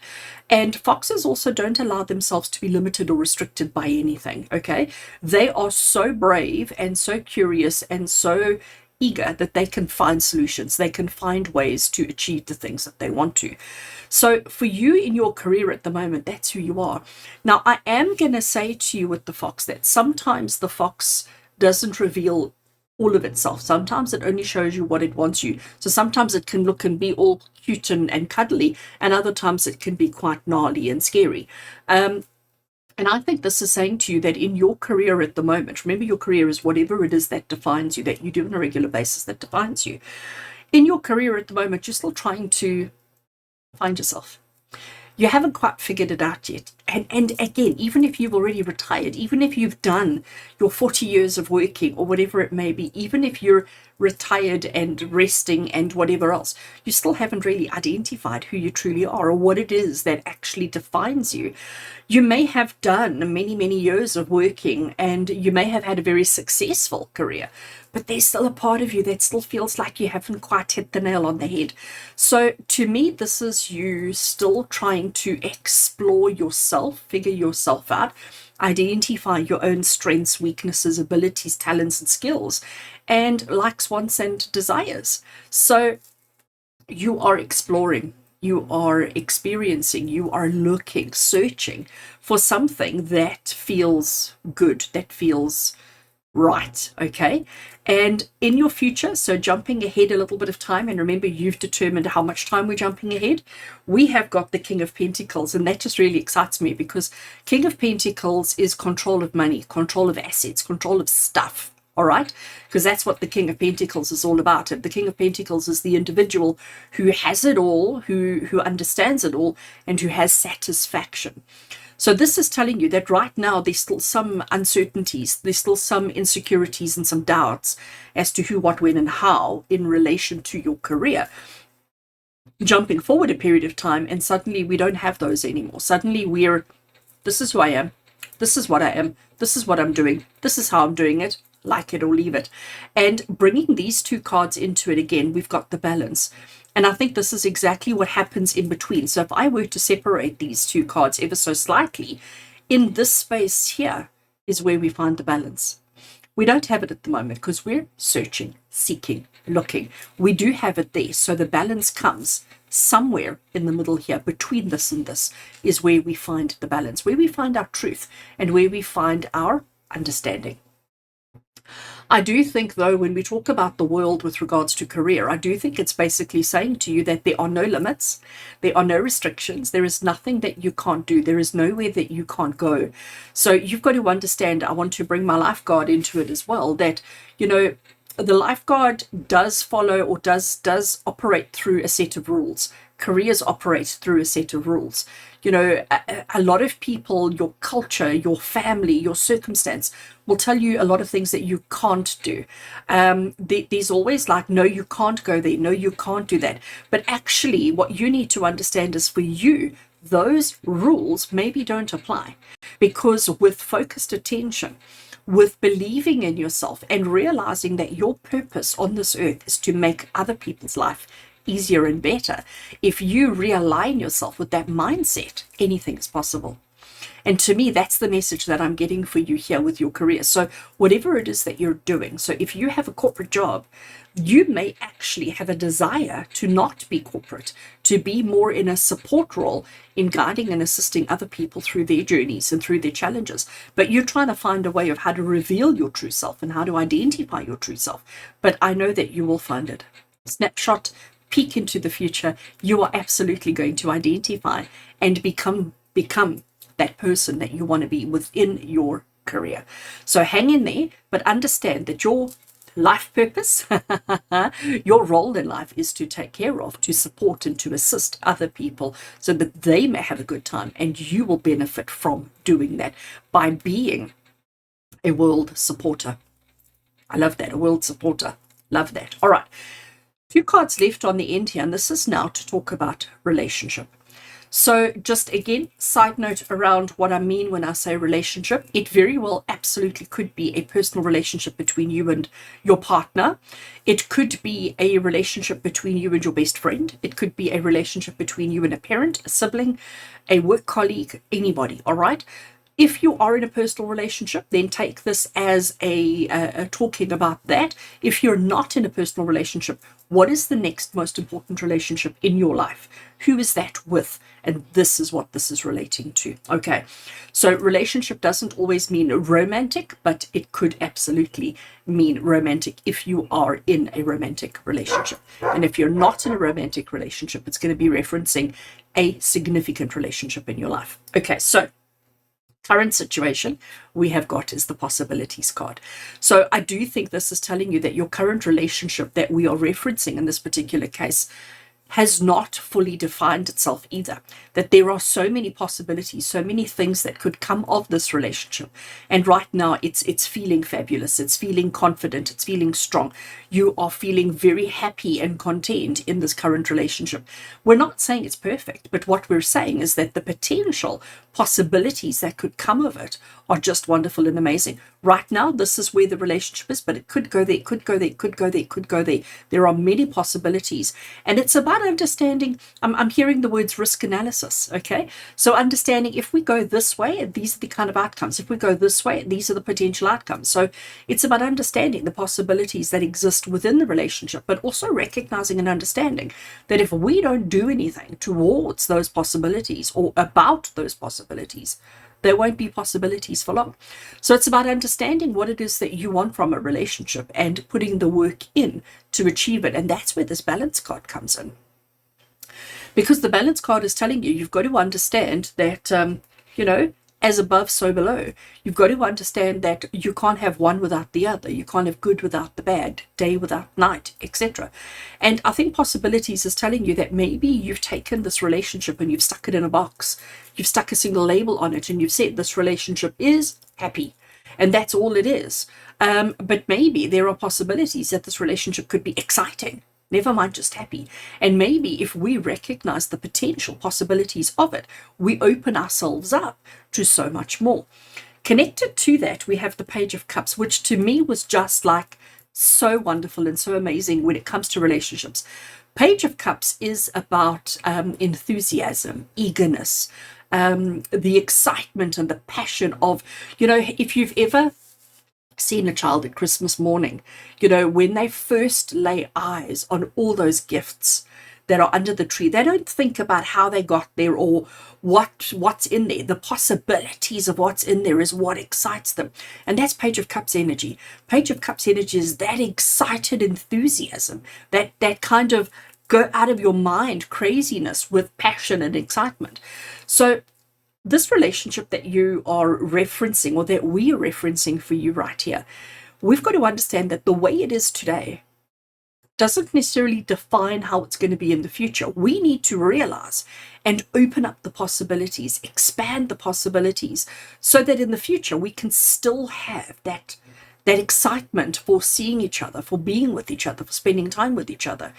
And foxes also don't allow themselves to be limited or restricted by anything, okay? They are so brave and so curious and so eager that they can find solutions. They can find ways to achieve the things that they want to. So for you in your career at the moment, that's who you are. Now, I am going to say to you with the fox that sometimes the fox doesn't reveal all of itself. Sometimes it only shows you what it wants you. So sometimes it can look and be all cute and cuddly, and other times it can be quite gnarly and scary. And I think this is saying to you that in your career at the moment, remember, your career is whatever it is that defines you, that you do on a regular basis that defines you. In your career at the moment, you're still trying to find yourself. You haven't quite figured it out yet. And again, even if you've already retired, even if you've done your 40 years of working or whatever it may be, even if you're retired and resting and whatever else, you still haven't really identified who you truly are or what it is that actually defines you. You may have done many, many years of working, and you may have had a very successful career, but there's still a part of you that still feels like you haven't quite hit the nail on the head. So to me, this is you still trying to explore yourself, figure yourself out, identify your own strengths, weaknesses, abilities, talents, and skills, and likes, wants, and desires. So you are exploring, you are experiencing, you are looking, searching for something that feels good, that feels right, okay? And in your future, so jumping ahead a little bit of time, and remember, you've determined how much time we're jumping ahead, we have got the King of Pentacles, and that just really excites me because King of Pentacles is control of money, control of assets, control of stuff, all right? Because that's what the King of Pentacles is all about. The King of Pentacles is the individual who has it all, who understands it all, and who has satisfaction. So this is telling you that right now there's still some uncertainties, there's still some insecurities and some doubts as to who, what, when, and how in relation to your career. Jumping forward a period of time, and suddenly we don't have those anymore. Suddenly this is who I am, this is what I am, this is what I'm doing, this is how I'm doing it, like it or leave it. And bringing these two cards into it again, we've got the balance. And I think this is exactly what happens in between. So if I were to separate these two cards ever so slightly, in this space here is where we find the balance. We don't have it at the moment because we're searching, seeking, looking. We do have it there. So the balance comes somewhere in the middle here. Between this and this is where we find the balance, where we find our truth and where we find our understanding. I do think, though, when we talk about the world with regards to career, I do think it's basically saying to you that there are no limits, there are no restrictions, there is nothing that you can't do, there is nowhere that you can't go. So you've got to understand, I want to bring my lifeguard into it as well, that, you know, the lifeguard does follow or does operate through a set of rules. Careers operate through a set of rules. You know, a lot of people, your culture, your family, your circumstance will tell you a lot of things that you can't do. There's always like, no, you can't go there. No, you can't do that. But actually, what you need to understand is for you, those rules maybe don't apply, because with focused attention, with believing in yourself and realizing that your purpose on this earth is to make other people's life easier and better, if you realign yourself with that mindset, anything is possible. And to me, that's the message that I'm getting for you here with your career. So whatever it is that you're doing, so if you have a corporate job, you may actually have a desire to not be corporate, to be more in a support role in guiding and assisting other people through their journeys and through their challenges. But you're trying to find a way of how to reveal your true self and how to identify your true self. But I know that you will find it. Snapshot, peek into the future, you are absolutely going to identify and become that person that you want to be within your career. So hang in there, but understand that your life purpose, your role in life is to take care of, to support and to assist other people so that they may have a good time, and you will benefit from doing that by being a world supporter. I love that, a world supporter. Love that. All right. 2 cards left on the end here, and this is now to talk about relationship. So just again, side note around what I mean when I say relationship, it very well absolutely could be a personal relationship between you and your partner. It could be a relationship between you and your best friend. It could be a relationship between you and a parent, a sibling, a work colleague, anybody, all right? If you are in a personal relationship, then take this as a talking about that. If you're not in a personal relationship, what is the next most important relationship in your life? Who is that with? And this is what this is relating to. Okay, so relationship doesn't always mean romantic, but it could absolutely mean romantic if you are in a romantic relationship. And if you're not in a romantic relationship, it's going to be referencing a significant relationship in your life. Okay, so current situation we have got is the possibilities card. So I do think this is telling you that your current relationship that we are referencing in this particular case has not fully defined itself either, that there are so many possibilities, so many things that could come of this relationship. And right now it's feeling fabulous, it's feeling confident, it's feeling strong. You are feeling very happy and content in this current relationship. We're not saying it's perfect, but what we're saying is that the potential possibilities that could come of it are just wonderful and amazing. Right now, this is where the relationship is, but it could go there, it could go there, it could go there, it could go there. There are many possibilities. And it's about understanding, I'm hearing the words risk analysis, okay? So understanding if we go this way, these are the kind of outcomes. If we go this way, these are the potential outcomes. So it's about understanding the possibilities that exist within the relationship, but also recognizing and understanding that if we don't do anything towards those possibilities or about those possibilities, there won't be possibilities for long. So it's about understanding what it is that you want from a relationship and putting the work in to achieve it. And that's where this balance card comes in. Because the balance card is telling you, you've got to understand that, as above, so below. You've got to understand that you can't have one without the other. You can't have good without the bad, day without night, etc. And I think possibilities is telling you that maybe you've taken this relationship and you've stuck it in a box. You've stuck a single label on it and you've said this relationship is happy. And that's all it is. But maybe there are possibilities that this relationship could be exciting. Never mind just happy. And maybe if we recognize the potential possibilities of it, we open ourselves up to so much more. Connected to that, we have the Page of Cups, which to me was just like so wonderful and so amazing when it comes to relationships. Page of Cups is about enthusiasm, eagerness, the excitement and the passion of, if you've ever seeing a child at Christmas morning, you know, when they first lay eyes on all those gifts that are under the tree, they don't think about how they got there or what's in there. The possibilities of what's in there is what excites them. And that's Page of Cups energy. Page of Cups energy is that excited enthusiasm, that kind of go out of your mind craziness with passion and excitement. So this relationship that you are referencing, or that we are referencing for you right here, we've got to understand that the way it is today doesn't necessarily define how it's going to be in the future. We need to realize and open up the possibilities, expand the possibilities, so that in the future we can still have that excitement for seeing each other, for being with each other, for spending time with each other.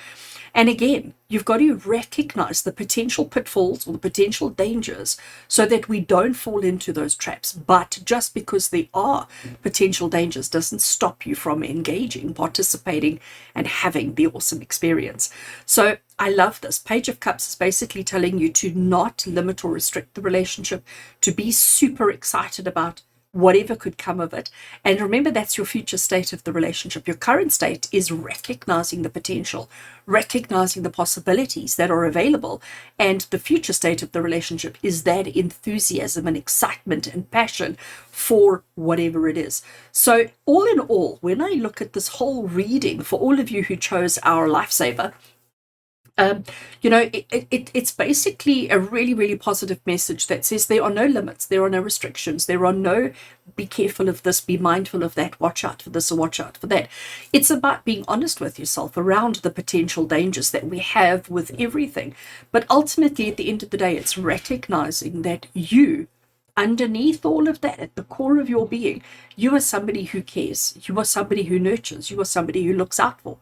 And again, you've got to recognize the potential pitfalls or the potential dangers so that we don't fall into those traps. But just because there are potential dangers doesn't stop you from engaging, participating, and having the awesome experience. So I love this. Page of Cups is basically telling you to not limit or restrict the relationship, to be super excited about whatever could come of it. And remember, that's your future state of the relationship. Your current state is recognizing the potential, recognizing the possibilities that are available. And the future state of the relationship is that enthusiasm and excitement and passion for whatever it is. So all in all, when I look at this whole reading, for all of you who chose our Lifesaver, you know, it's basically a really, really positive message that says there are no limits, there are no restrictions, there are no be careful of this, be mindful of that, watch out for this or watch out for that. It's about being honest with yourself around the potential dangers that we have with everything. But ultimately, at the end of the day, it's recognizing that you, underneath all of that, at the core of your being, you are somebody who cares, you are somebody who nurtures, you are somebody who looks out for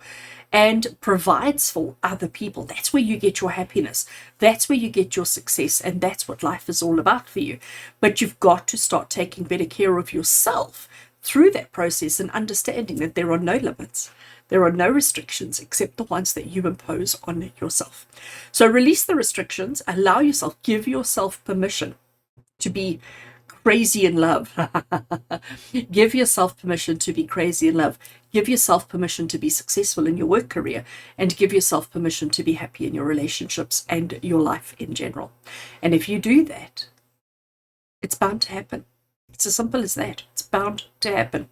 and provides for other people. That's where you get your happiness. That's where you get your success. And that's what life is all about for you. But you've got to start taking better care of yourself through that process and understanding that there are no limits. There are no restrictions except the ones that you impose on yourself. So release the restrictions, allow yourself, give yourself permission to be crazy in love. Give yourself permission to be crazy in love. Give yourself permission to be successful in your work career, and give yourself permission to be happy in your relationships and your life in general. And if you do that, it's bound to happen. It's as simple as that. It's bound to happen.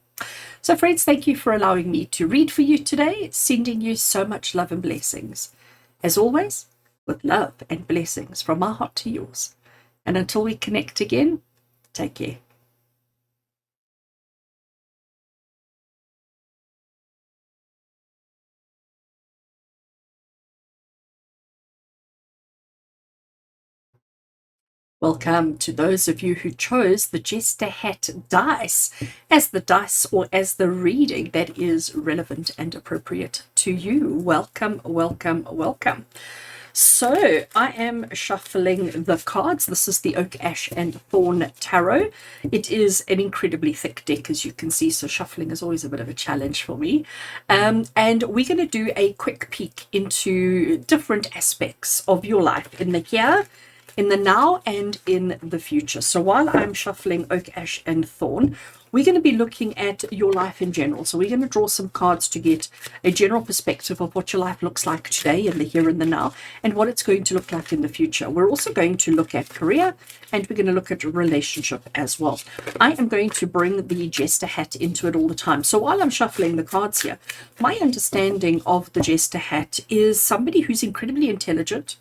So friends, thank you for allowing me to read for you today. Sending you so much love and blessings. As always, with love and blessings from my heart to yours. And until we connect again, take care. Welcome to those of you who chose the Jester Hat dice as the dice or as the reading that is relevant and appropriate to you. Welcome, welcome, welcome. So I am shuffling the cards. This is the Oak, Ash and Thorn Tarot. It is an incredibly thick deck, as you can see, so shuffling is always a bit of a challenge for me. And we're going to do a quick peek into different aspects of your life in the here, in the now, and in the future. So while I'm shuffling Oak, Ash and Thorn, we're going to be looking at your life in general. So we're going to draw some cards to get a general perspective of what your life looks like today in the here and the now, and what it's going to look like in the future. We're also going to look at career, and we're going to look at relationship as well. I am going to bring the Jester Hat into it all the time. So while I'm shuffling the cards here, my understanding of the Jester Hat is somebody who's incredibly intelligent,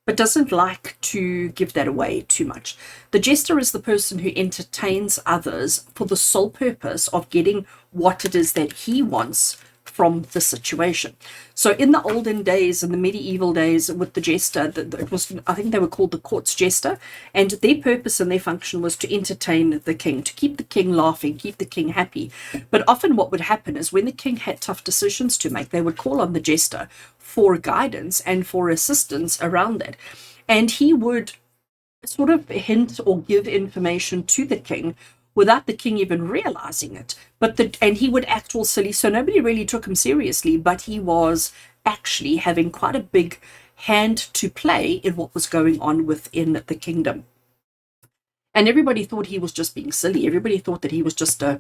but doesn't like to give that away too much. The jester is the person who entertains others for the sole purpose of getting what it is that he wants from the situation. So in the olden days, in the medieval days with the jester, it was, I think they were called the court's jester, and their purpose and their function was to entertain the king, to keep the king laughing, keep the king happy. But often what would happen is when the king had tough decisions to make, they would call on the jester for guidance and for assistance around that. And he would sort of hint or give information to the king without the king even realizing it. And he would act all silly, so nobody really took him seriously, but he was actually having quite a big hand to play in what was going on within the kingdom. And everybody thought he was just being silly. Everybody thought that he was just a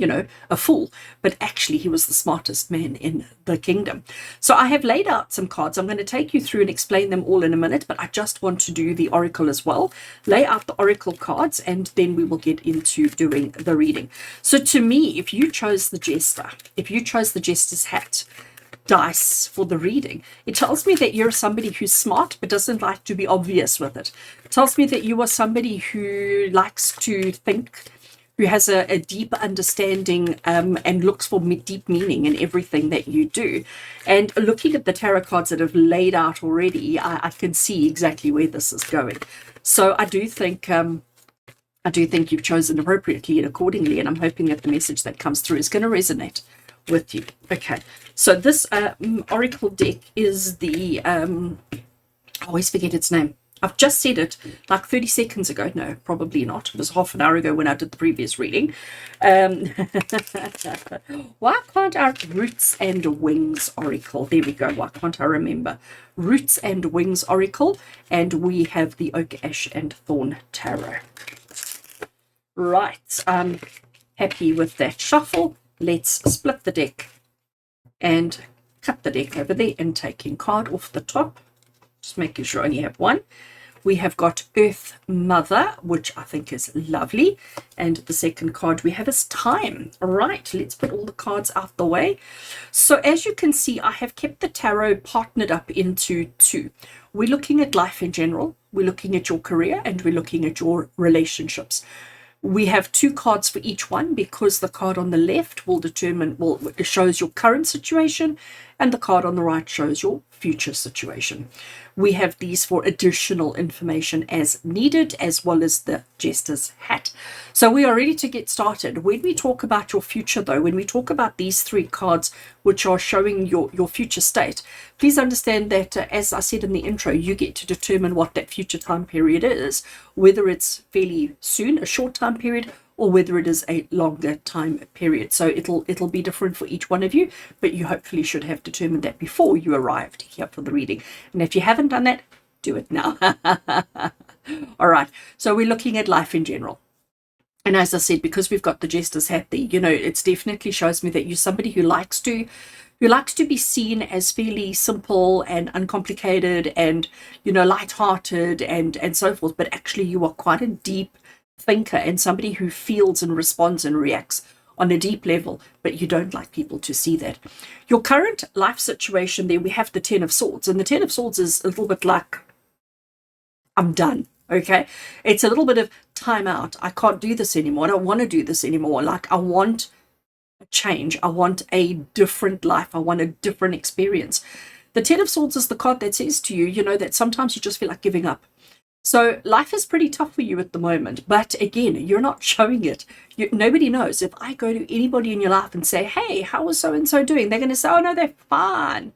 a fool, but actually he was the smartest man in the kingdom. So I have laid out some cards. I'm going to take you through and explain them all in a minute, but I just want to do the oracle as well. Lay out the oracle cards, and then we will get into doing the reading. So to me, if you chose the jester, if you chose the jester's hat dice for the reading, it tells me that you're somebody who's smart but doesn't like to be obvious with it. It tells me that you are somebody who likes to think, who has a deep understanding and looks for deep meaning in everything that you do. And looking at the tarot cards that have laid out already, I can see exactly where this is going. So I do think you've chosen appropriately and accordingly, and I'm hoping that the message that comes through is going to resonate with you. Okay, so this oracle deck is the I always forget its name. I've just said it like 30 seconds ago. No, probably not. It was half an hour ago when I did the previous reading. Why can't I... Roots and Wings Oracle. There we go. Why can't I remember? Roots and Wings Oracle. And we have the Oak, Ash and Thorn Tarot. Right. I'm happy with that shuffle. Let's split the deck and cut the deck over there and taking card off the top. Just making sure I only have one. We have got Earth Mother, which I think is lovely. And the second card we have is Time. All right, let's put all the cards out the way. So as you can see, I have kept the tarot partnered up into two. We're looking at life in general. We're looking at your career, and we're looking at your relationships. We have two cards for each one, because the card on the left will determine, well, it shows your current situation, and the card on the right shows your future situation. We have these for additional information as needed, as well as the jester's hat. So we are ready to get started. When we talk about your future, though, when we talk about these three cards, which are showing your future state, please understand that, as I said in the intro, you get to determine what that future time period is, whether it's fairly soon, a short time period, or whether it is a longer time period. So it'll be different for each one of you, but you hopefully should have determined that before you arrived here for the reading. And if you haven't done that, do it now. All right, so we're looking at life in general. And as I said, because we've got the jester's hat there, it definitely shows me that you're somebody who likes to be seen as fairly simple and uncomplicated and, lighthearted and so forth. But actually you are quite a deep thinker and somebody who feels and responds and reacts on a deep level, but you don't like people to see that. Your current life situation there, we have the Ten of Swords, and the Ten of Swords is a little bit like, I'm done. Okay, it's a little bit of time out. I can't do this anymore. I don't want to do this anymore. Like, I want a change. I want a different life. I want a different experience. The Ten of Swords is the card that says to you, that sometimes you just feel like giving up. So life is pretty tough for you at the moment, but again, you're not showing it. Nobody knows. If I go to anybody in your life and say, hey, how is so-and-so doing? They're going to say, oh, no, they're fine.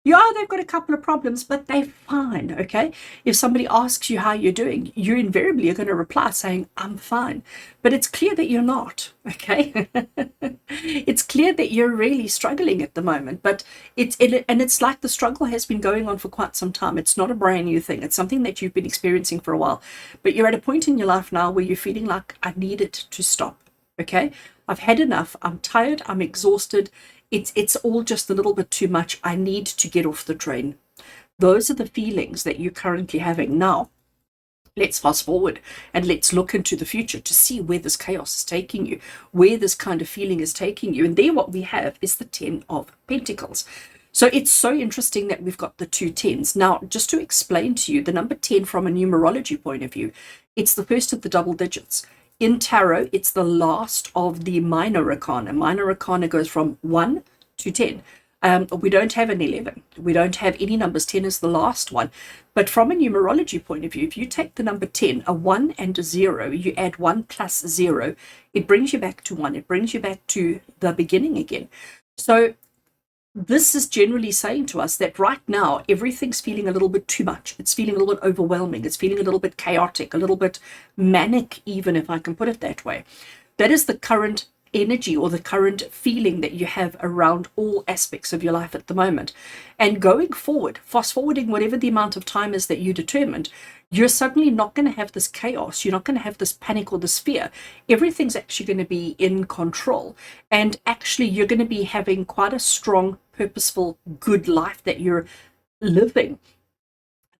Yeah, they've got a couple of problems, but they're fine, okay? If somebody asks you how you're doing, you invariably are going to reply saying, I'm fine. But it's clear that you're not, okay? It's clear that you're really struggling at the moment, but it's like the struggle has been going on for quite some time. It's not a brand new thing. It's something that you've been experiencing for a while. But you're at a point in your life now where you're feeling like, I need it to stop, okay? I've had enough. I'm tired. I'm exhausted. It's all just a little bit too much. I need to get off the train. Those are the feelings that you're currently having. Now, let's fast forward and let's look into the future to see where this chaos is taking you, where this kind of feeling is taking you. And there what we have is the Ten of Pentacles. So it's so interesting that we've got the two tens. Now, just to explain to you, the number 10 from a numerology point of view, it's the first of the double digits. In tarot, it's the last of the minor arcana. Minor arcana goes from 1 to 10. We don't have an 11. We don't have any numbers. 10 is the last one. But from a numerology point of view, if you take the number 10, a 1 and a 0, you add 1 plus 0, it brings you back to 1. It brings you back to the beginning again. So this is generally saying to us that right now, everything's feeling a little bit too much. It's feeling a little bit overwhelming. It's feeling a little bit chaotic, a little bit manic, even if I can put it that way. That is the current energy or the current feeling that you have around all aspects of your life at the moment. And going forward, fast forwarding whatever the amount of time is that you determined, you're suddenly not going to have this chaos. You're not going to have this panic or this fear. Everything's actually going to be in control. And actually, you're going to be having quite a strong, purposeful, good life that you're living.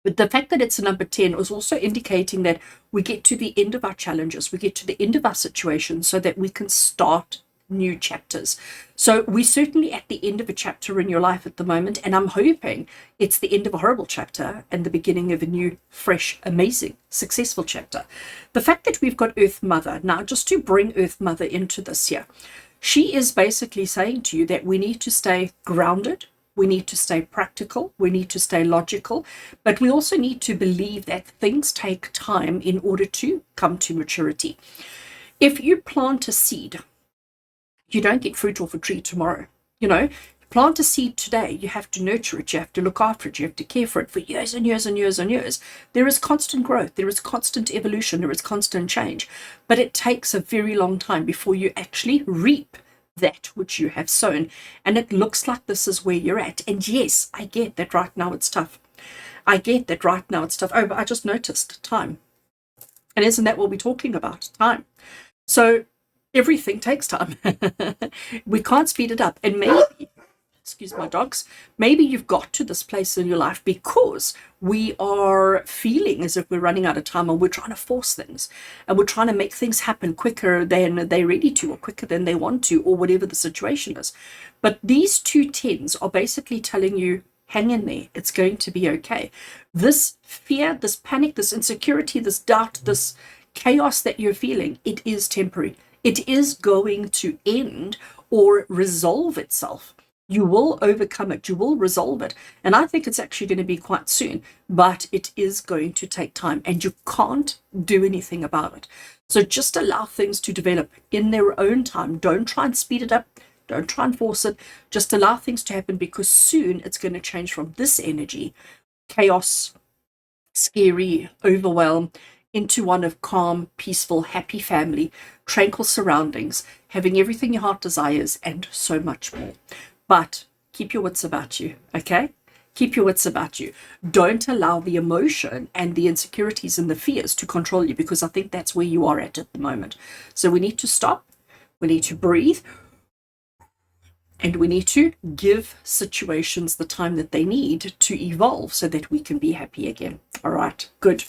But the fact that it's a number 10 was also indicating that we get to the end of our challenges, we get to the end of our situation so that we can start new chapters. So we're certainly at the end of a chapter in your life at the moment, and I'm hoping it's the end of a horrible chapter and the beginning of a new, fresh, amazing, successful chapter. The fact that we've got Earth Mother, now just to bring Earth Mother into this here, she is basically saying to you that we need to stay grounded, we need to stay practical, we need to stay logical, but we also need to believe that things take time in order to come to maturity. If you plant a seed, you don't get fruit off a tree tomorrow. You know, plant a seed today, you have to nurture it, you have to look after it, you have to care for it for years and years and years and years. There is constant growth, there is constant evolution, there is constant change, but it takes a very long time before you actually reap that which you have sown. And it looks like this is where you're at. And yes, I get that right now it's tough. I get that right now it's tough. Oh, but I just noticed time. And isn't that what we're talking about? Time. So everything takes time. We can't speed it up. And maybe, excuse my dogs, maybe you've got to this place in your life because we are feeling as if we're running out of time, and we're trying to force things, and we're trying to make things happen quicker than they're ready to, or quicker than they want to, or whatever the situation is. But these 2 10s are basically telling you, hang in there, it's going to be okay. This fear, this panic, this insecurity, this doubt, this chaos that you're feeling, it is temporary. It is going to end or resolve itself. You will overcome it. You will resolve it. And I think it's actually going to be quite soon, but it is going to take time, and you can't do anything about it. So just allow things to develop in their own time. Don't try and speed it up. Don't try and force it. Just allow things to happen, because soon it's going to change from this energy, chaos, scary, overwhelm, into one of calm, peaceful, happy family, tranquil surroundings, having everything your heart desires, and so much more. But keep your wits about you, okay? Keep your wits about you. Don't allow the emotion and the insecurities and the fears to control you, because I think that's where you are at the moment. So we need to stop. We need to breathe. And we need to give situations the time that they need to evolve so that we can be happy again. All right, good.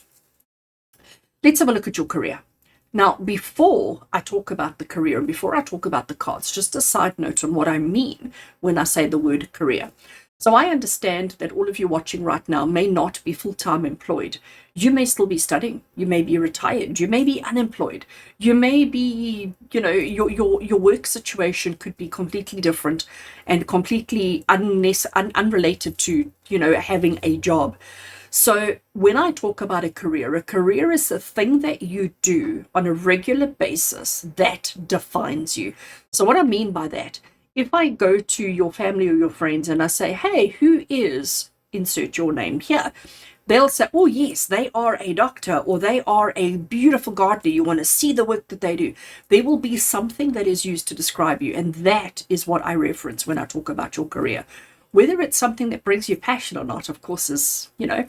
Let's have a look at your career. Now, before I talk about the career and before I talk about the cards, just a side note on what I mean when I say the word career. So I understand that all of you watching right now may not be full-time employed. You may still be studying. You may be retired. You may be unemployed. You may be, you know, your work situation could be completely different and completely unrelated to, you know, having a job. So when I talk about a career is a thing that you do on a regular basis that defines you. So what I mean by that, if I go to your family or your friends and I say, hey, who is, insert your name here, they'll say, oh yes, they are a doctor, or they are a beautiful gardener. You want to see the work that they do. There will be something that is used to describe you. And that is what I reference when I talk about your career. Whether it's something that brings you passion or not, of course, is, you know,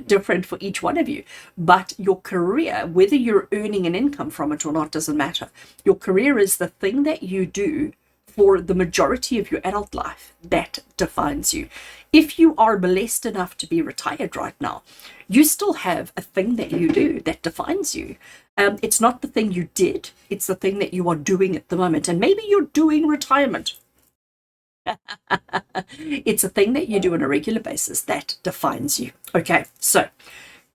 different for each one of you. But your career, whether you're earning an income from it or not, doesn't matter. Your career is the thing that you do for the majority of your adult life that defines you. If you are blessed enough to be retired right now, you still have a thing that you do that defines you. It's not the thing you did, it's the thing that you are doing at the moment. And maybe you're doing retirement. It's a thing that you do on a regular basis that defines you. Okay, so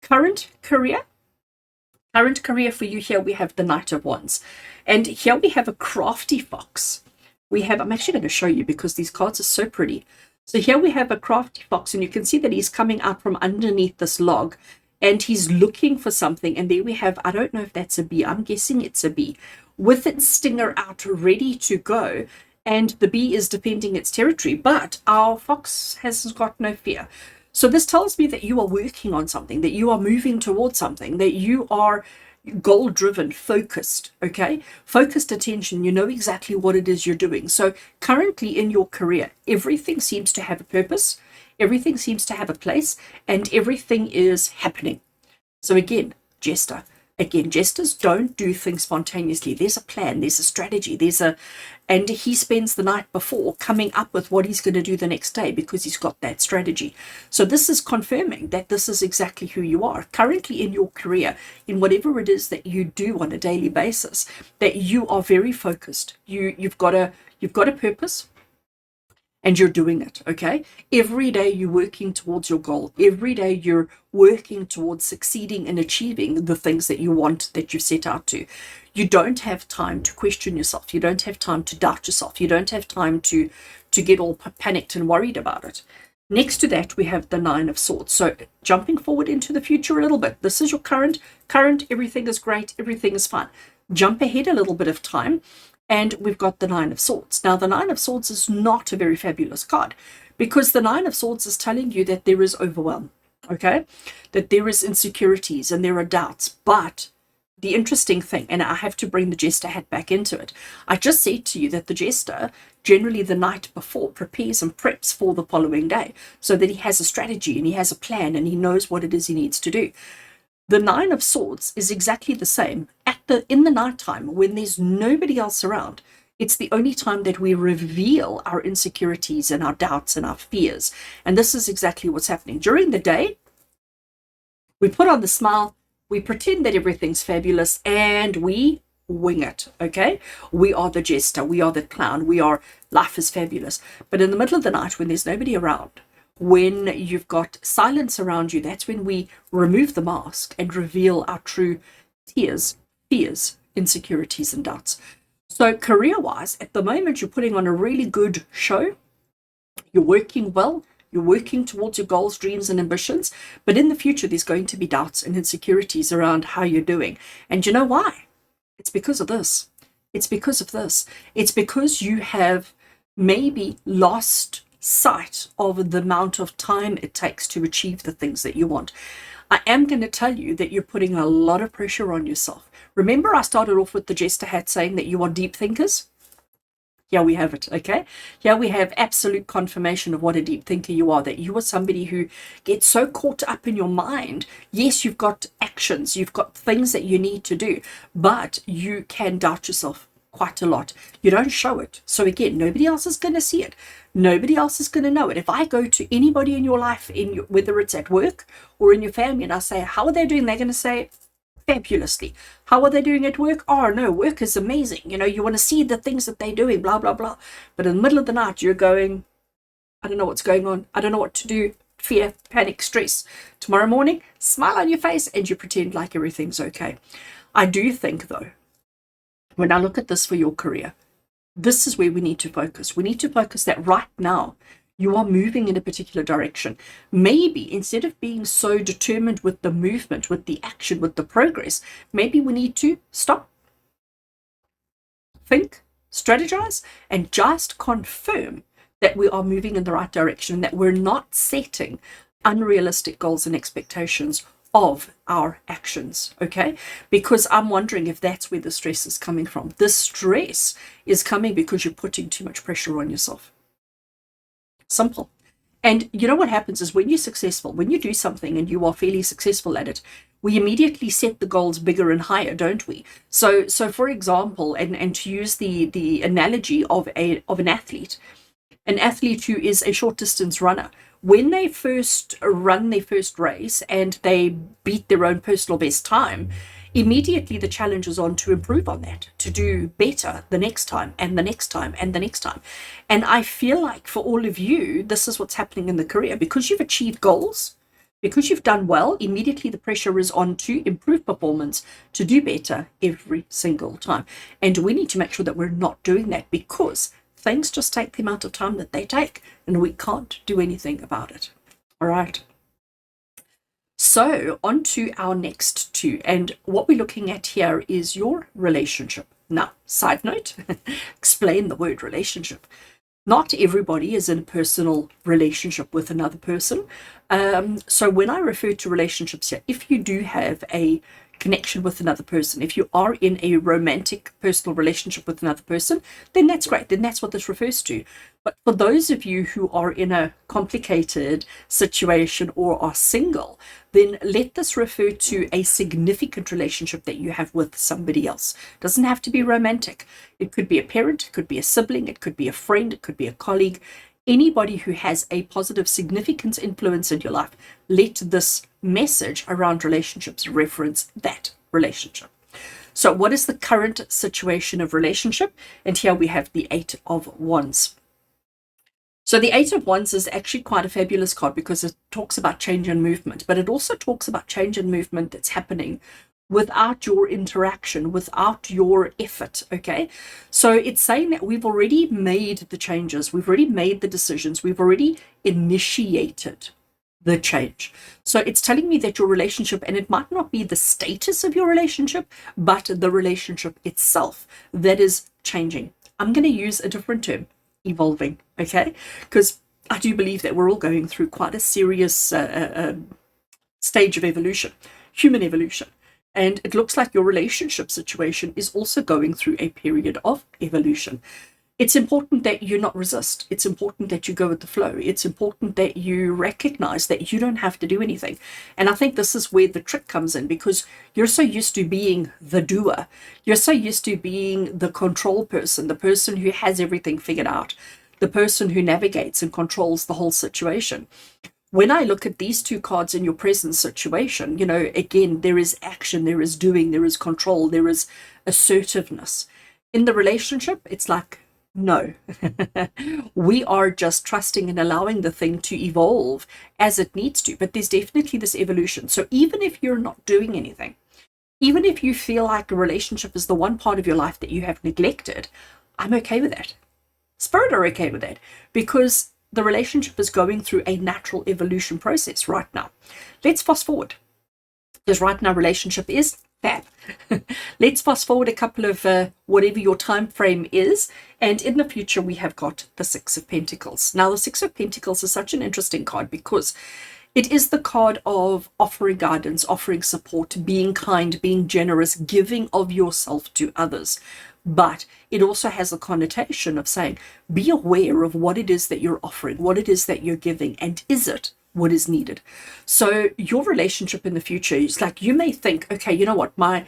current career for you, here we have the Knight of Wands, and here we have a crafty fox. I'm actually going to show you because these cards are so pretty. So here we have a crafty fox, and you can see that he's coming out from underneath this log, and he's looking for something. And there we have, I don't know if that's a bee, I'm guessing it's a bee, with its stinger out ready to go. And the bee is defending its territory, but our fox has got no fear. So this tells me that you are working on something, that you are moving towards something, that you are goal driven, focused, okay? Focused attention. You know exactly what it is you're doing. So currently in your career, everything seems to have a purpose, everything seems to have a place, and everything is happening. So again, Jester. Again, jesters don't do things spontaneously. There's a plan, there's a strategy, and he spends the night before coming up with what he's going to do the next day because he's got that strategy. So this is confirming that this is exactly who you are currently in your career, in whatever it is that you do on a daily basis, that you are very focused. You've got a purpose, and you're doing it, okay? Every day you're working towards your goal. Every day you're working towards succeeding and achieving the things that you want, that you set out to. You don't have time to question yourself. You don't have time to doubt yourself. You don't have time to get all panicked and worried about it. Next to that, we have the Nine of Swords. So jumping forward into the future a little bit. This is your current, everything is great, everything is fine. Jump ahead a little bit of time, and we've got the Nine of Swords. Now, the Nine of Swords is not a very fabulous card because the Nine of Swords is telling you that there is overwhelm, okay? That there is insecurities and there are doubts. But the interesting thing, and I have to bring the Jester hat back into it, I just said to you that the Jester generally the night before prepares and preps for the following day so that he has a strategy and he has a plan and he knows what it is he needs to do. The Nine of Swords is exactly the same. In the nighttime, when there's nobody else around, it's the only time that we reveal our insecurities and our doubts and our fears. And this is exactly what's happening. During the day, we put on the smile, we pretend that everything's fabulous, and we wing it, okay? We are the Jester, we are the clown, life is fabulous. But in the middle of the night, when there's nobody around, when you've got silence around you, that's when we remove the mask and reveal our true tears, fears, insecurities, and doubts. So career-wise, at the moment, you're putting on a really good show. You're working well. You're working towards your goals, dreams, and ambitions. But in the future, there's going to be doubts and insecurities around how you're doing. And you know why? It's because of this. It's because of this. It's because you have maybe lost sight of the amount of time it takes to achieve the things that you want. I am going to tell you that you're putting a lot of pressure on yourself. Remember, I started off with the Jester hat saying that you are deep thinkers? Here we have it, okay? Here we have absolute confirmation of what a deep thinker you are, that you are somebody who gets so caught up in your mind. Yes, you've got actions, you've got things that you need to do, but you can doubt yourself quite a lot. You don't show it. So again, nobody else is going to see it. Nobody else is going to know it. If I go to anybody in your life, whether it's at work or in your family, and I say, how are they doing? They're going to say, fabulously. How are they doing at work? Oh no, work is amazing. You want to see the things that they're doing, blah, blah, blah. But in the middle of the night, you're going, I don't know what's going on. I don't know what to do. Fear, panic, stress. Tomorrow morning, smile on your face and you pretend like everything's okay. I do think though, when I look at this for your career, this is where we need to focus. We need to focus that right now you are moving in a particular direction. Maybe instead of being so determined with the movement, with the action, with the progress, maybe we need to stop, think, strategize, and just confirm that we are moving in the right direction, that we're not setting unrealistic goals and expectations of our actions, okay? Because I'm wondering if that's where the stress is coming from. This stress is coming because you're putting too much pressure on yourself. Simple. And you know what happens is when you're successful, when you do something and you are fairly successful at it, we immediately set the goals bigger and higher, don't we? So for example, and to use the analogy of an athlete who is a short distance runner, when they first run their first race and they beat their own personal best time, immediately the challenge is on to improve on that, to do better the next time and the next time and the next time. And I feel like for all of you, this is what's happening in the career. Because you've achieved goals, because you've done well, immediately the pressure is on to improve performance, to do better every single time. And we need to make sure that we're not doing that, because things just take the amount of time that they take and we can't do anything about it. All right. So on to our next two, and what we're looking at here is your relationship. Now, side note, explain the word relationship. Not everybody is in a personal relationship with another person. So when I refer to relationships here, if you do have a connection with another person. If you are in a romantic personal relationship with another person, then that's great. Then that's what this refers to. But for those of you who are in a complicated situation or are single, then let this refer to a significant relationship that you have with somebody else. It doesn't have to be romantic. It could be a parent, it could be a sibling, it could be a friend, it could be a colleague. Anybody who has a positive, significant influence in your life, let this message around relationships reference that relationship. So what is the current situation of relationship? And here we have the Eight of Wands. So the Eight of Wands is actually quite a fabulous card because it talks about change and movement, but it also talks about change and movement that's happening without your interaction, without your effort. Okay, so it's saying that we've already made the changes, we've already made the decisions, we've already initiated the change. So it's telling me that your relationship, and it might not be the status of your relationship, but the relationship itself that is changing. I'm going to use a different term, evolving. Okay, because I do believe that we're all going through quite a serious stage of evolution, human evolution. And it looks like your relationship situation is also going through a period of evolution. It's important that you not resist. It's important that you go with the flow. It's important that you recognize that you don't have to do anything. And I think this is where the trick comes in, because you're so used to being the doer. You're so used to being the control person, the person who has everything figured out, the person who navigates and controls the whole situation. When I look at these two cards in your present situation, you know, again, there is action, there is doing, there is control, there is assertiveness. In the relationship, it's like, no, we are just trusting and allowing the thing to evolve as it needs to. But there's definitely this evolution. So even if you're not doing anything, even if you feel like a relationship is the one part of your life that you have neglected, I'm okay with that. Spirit are okay with that, because the relationship is going through a natural evolution process right now. Let's fast forward, because right now relationship is fab. Let's fast forward a couple of whatever your time frame is, and in the future we have got the Six of Pentacles. Now the Six of Pentacles is such an interesting card because it is the card of offering guidance, offering support, being kind, being generous, giving of yourself to others. But it also has a connotation of saying, be aware of what it is that you're offering, what it is that you're giving, and is it what is needed? So your relationship in the future is like, you may think, okay, you know what, my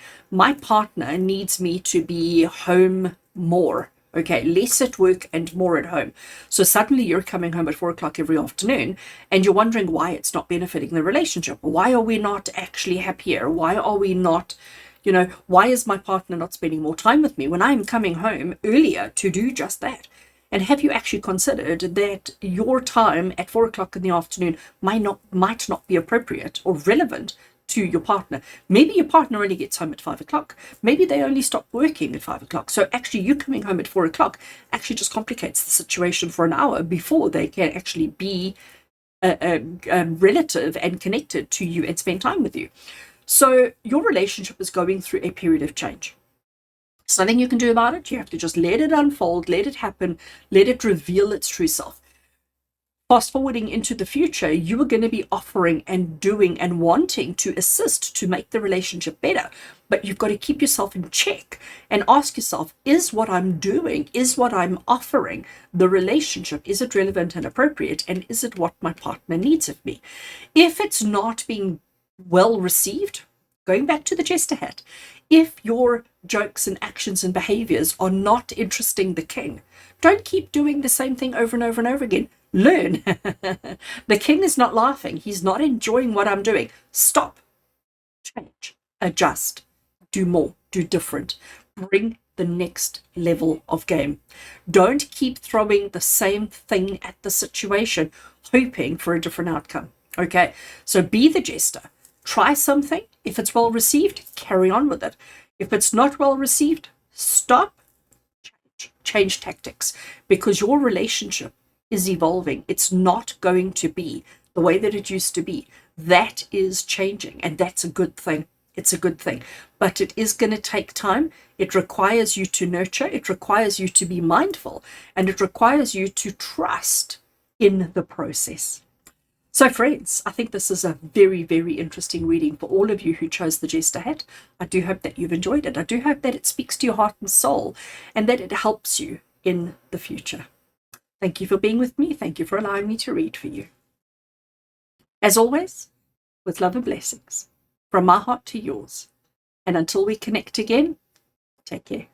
partner needs me to be home more. Okay, less at work and more at home. So suddenly you're coming home at 4 o'clock every afternoon and you're wondering why it's not benefiting the relationship. Why are we not actually happier? Why are we not, you know, why is my partner not spending more time with me when I'm coming home earlier to do just that? And have you actually considered that your time at 4 o'clock in the afternoon might not be appropriate or relevant to your partner? Maybe your partner only gets home at 5 o'clock. Maybe they only stop working at 5 o'clock. So actually you coming home at 4 o'clock actually just complicates the situation for an hour before they can actually be a relative and connected to you and spend time with you. So your relationship is going through a period of change. There's nothing you can do about it. You have to just let it unfold, let it happen, let it reveal its true self. Fast forwarding into the future, you are going to be offering and doing and wanting to assist to make the relationship better. But you've got to keep yourself in check and ask yourself, is what I'm doing, is what I'm offering the relationship, is it relevant and appropriate? And is it what my partner needs of me? If it's not being well received, going back to the jester hat, if your jokes and actions and behaviors are not interesting the king, don't keep doing the same thing over and over and over again. Learn. The king is not laughing. He's not enjoying what I'm doing. Stop. Change. Adjust. Do more. Do different. Bring the next level of game. Don't keep throwing the same thing at the situation, hoping for a different outcome. Okay? So be the jester. Try something. If it's well received, carry on with it. If it's not well received, stop. Change tactics, because your relationship is evolving. It's not going to be the way that it used to be. That is changing, and that's a good thing. It's a good thing, but it is going to take time. It requires you to nurture. It requires you to be mindful, and it requires you to trust in the process. So friends, I think this is a very, very interesting reading for all of you who chose the Jester hat. I do hope that you've enjoyed it. I do hope that it speaks to your heart and soul and that it helps you in the future. Thank you for being with me. Thank you for allowing me to read for you. As always, with love and blessings, from my heart to yours. And until we connect again, take care.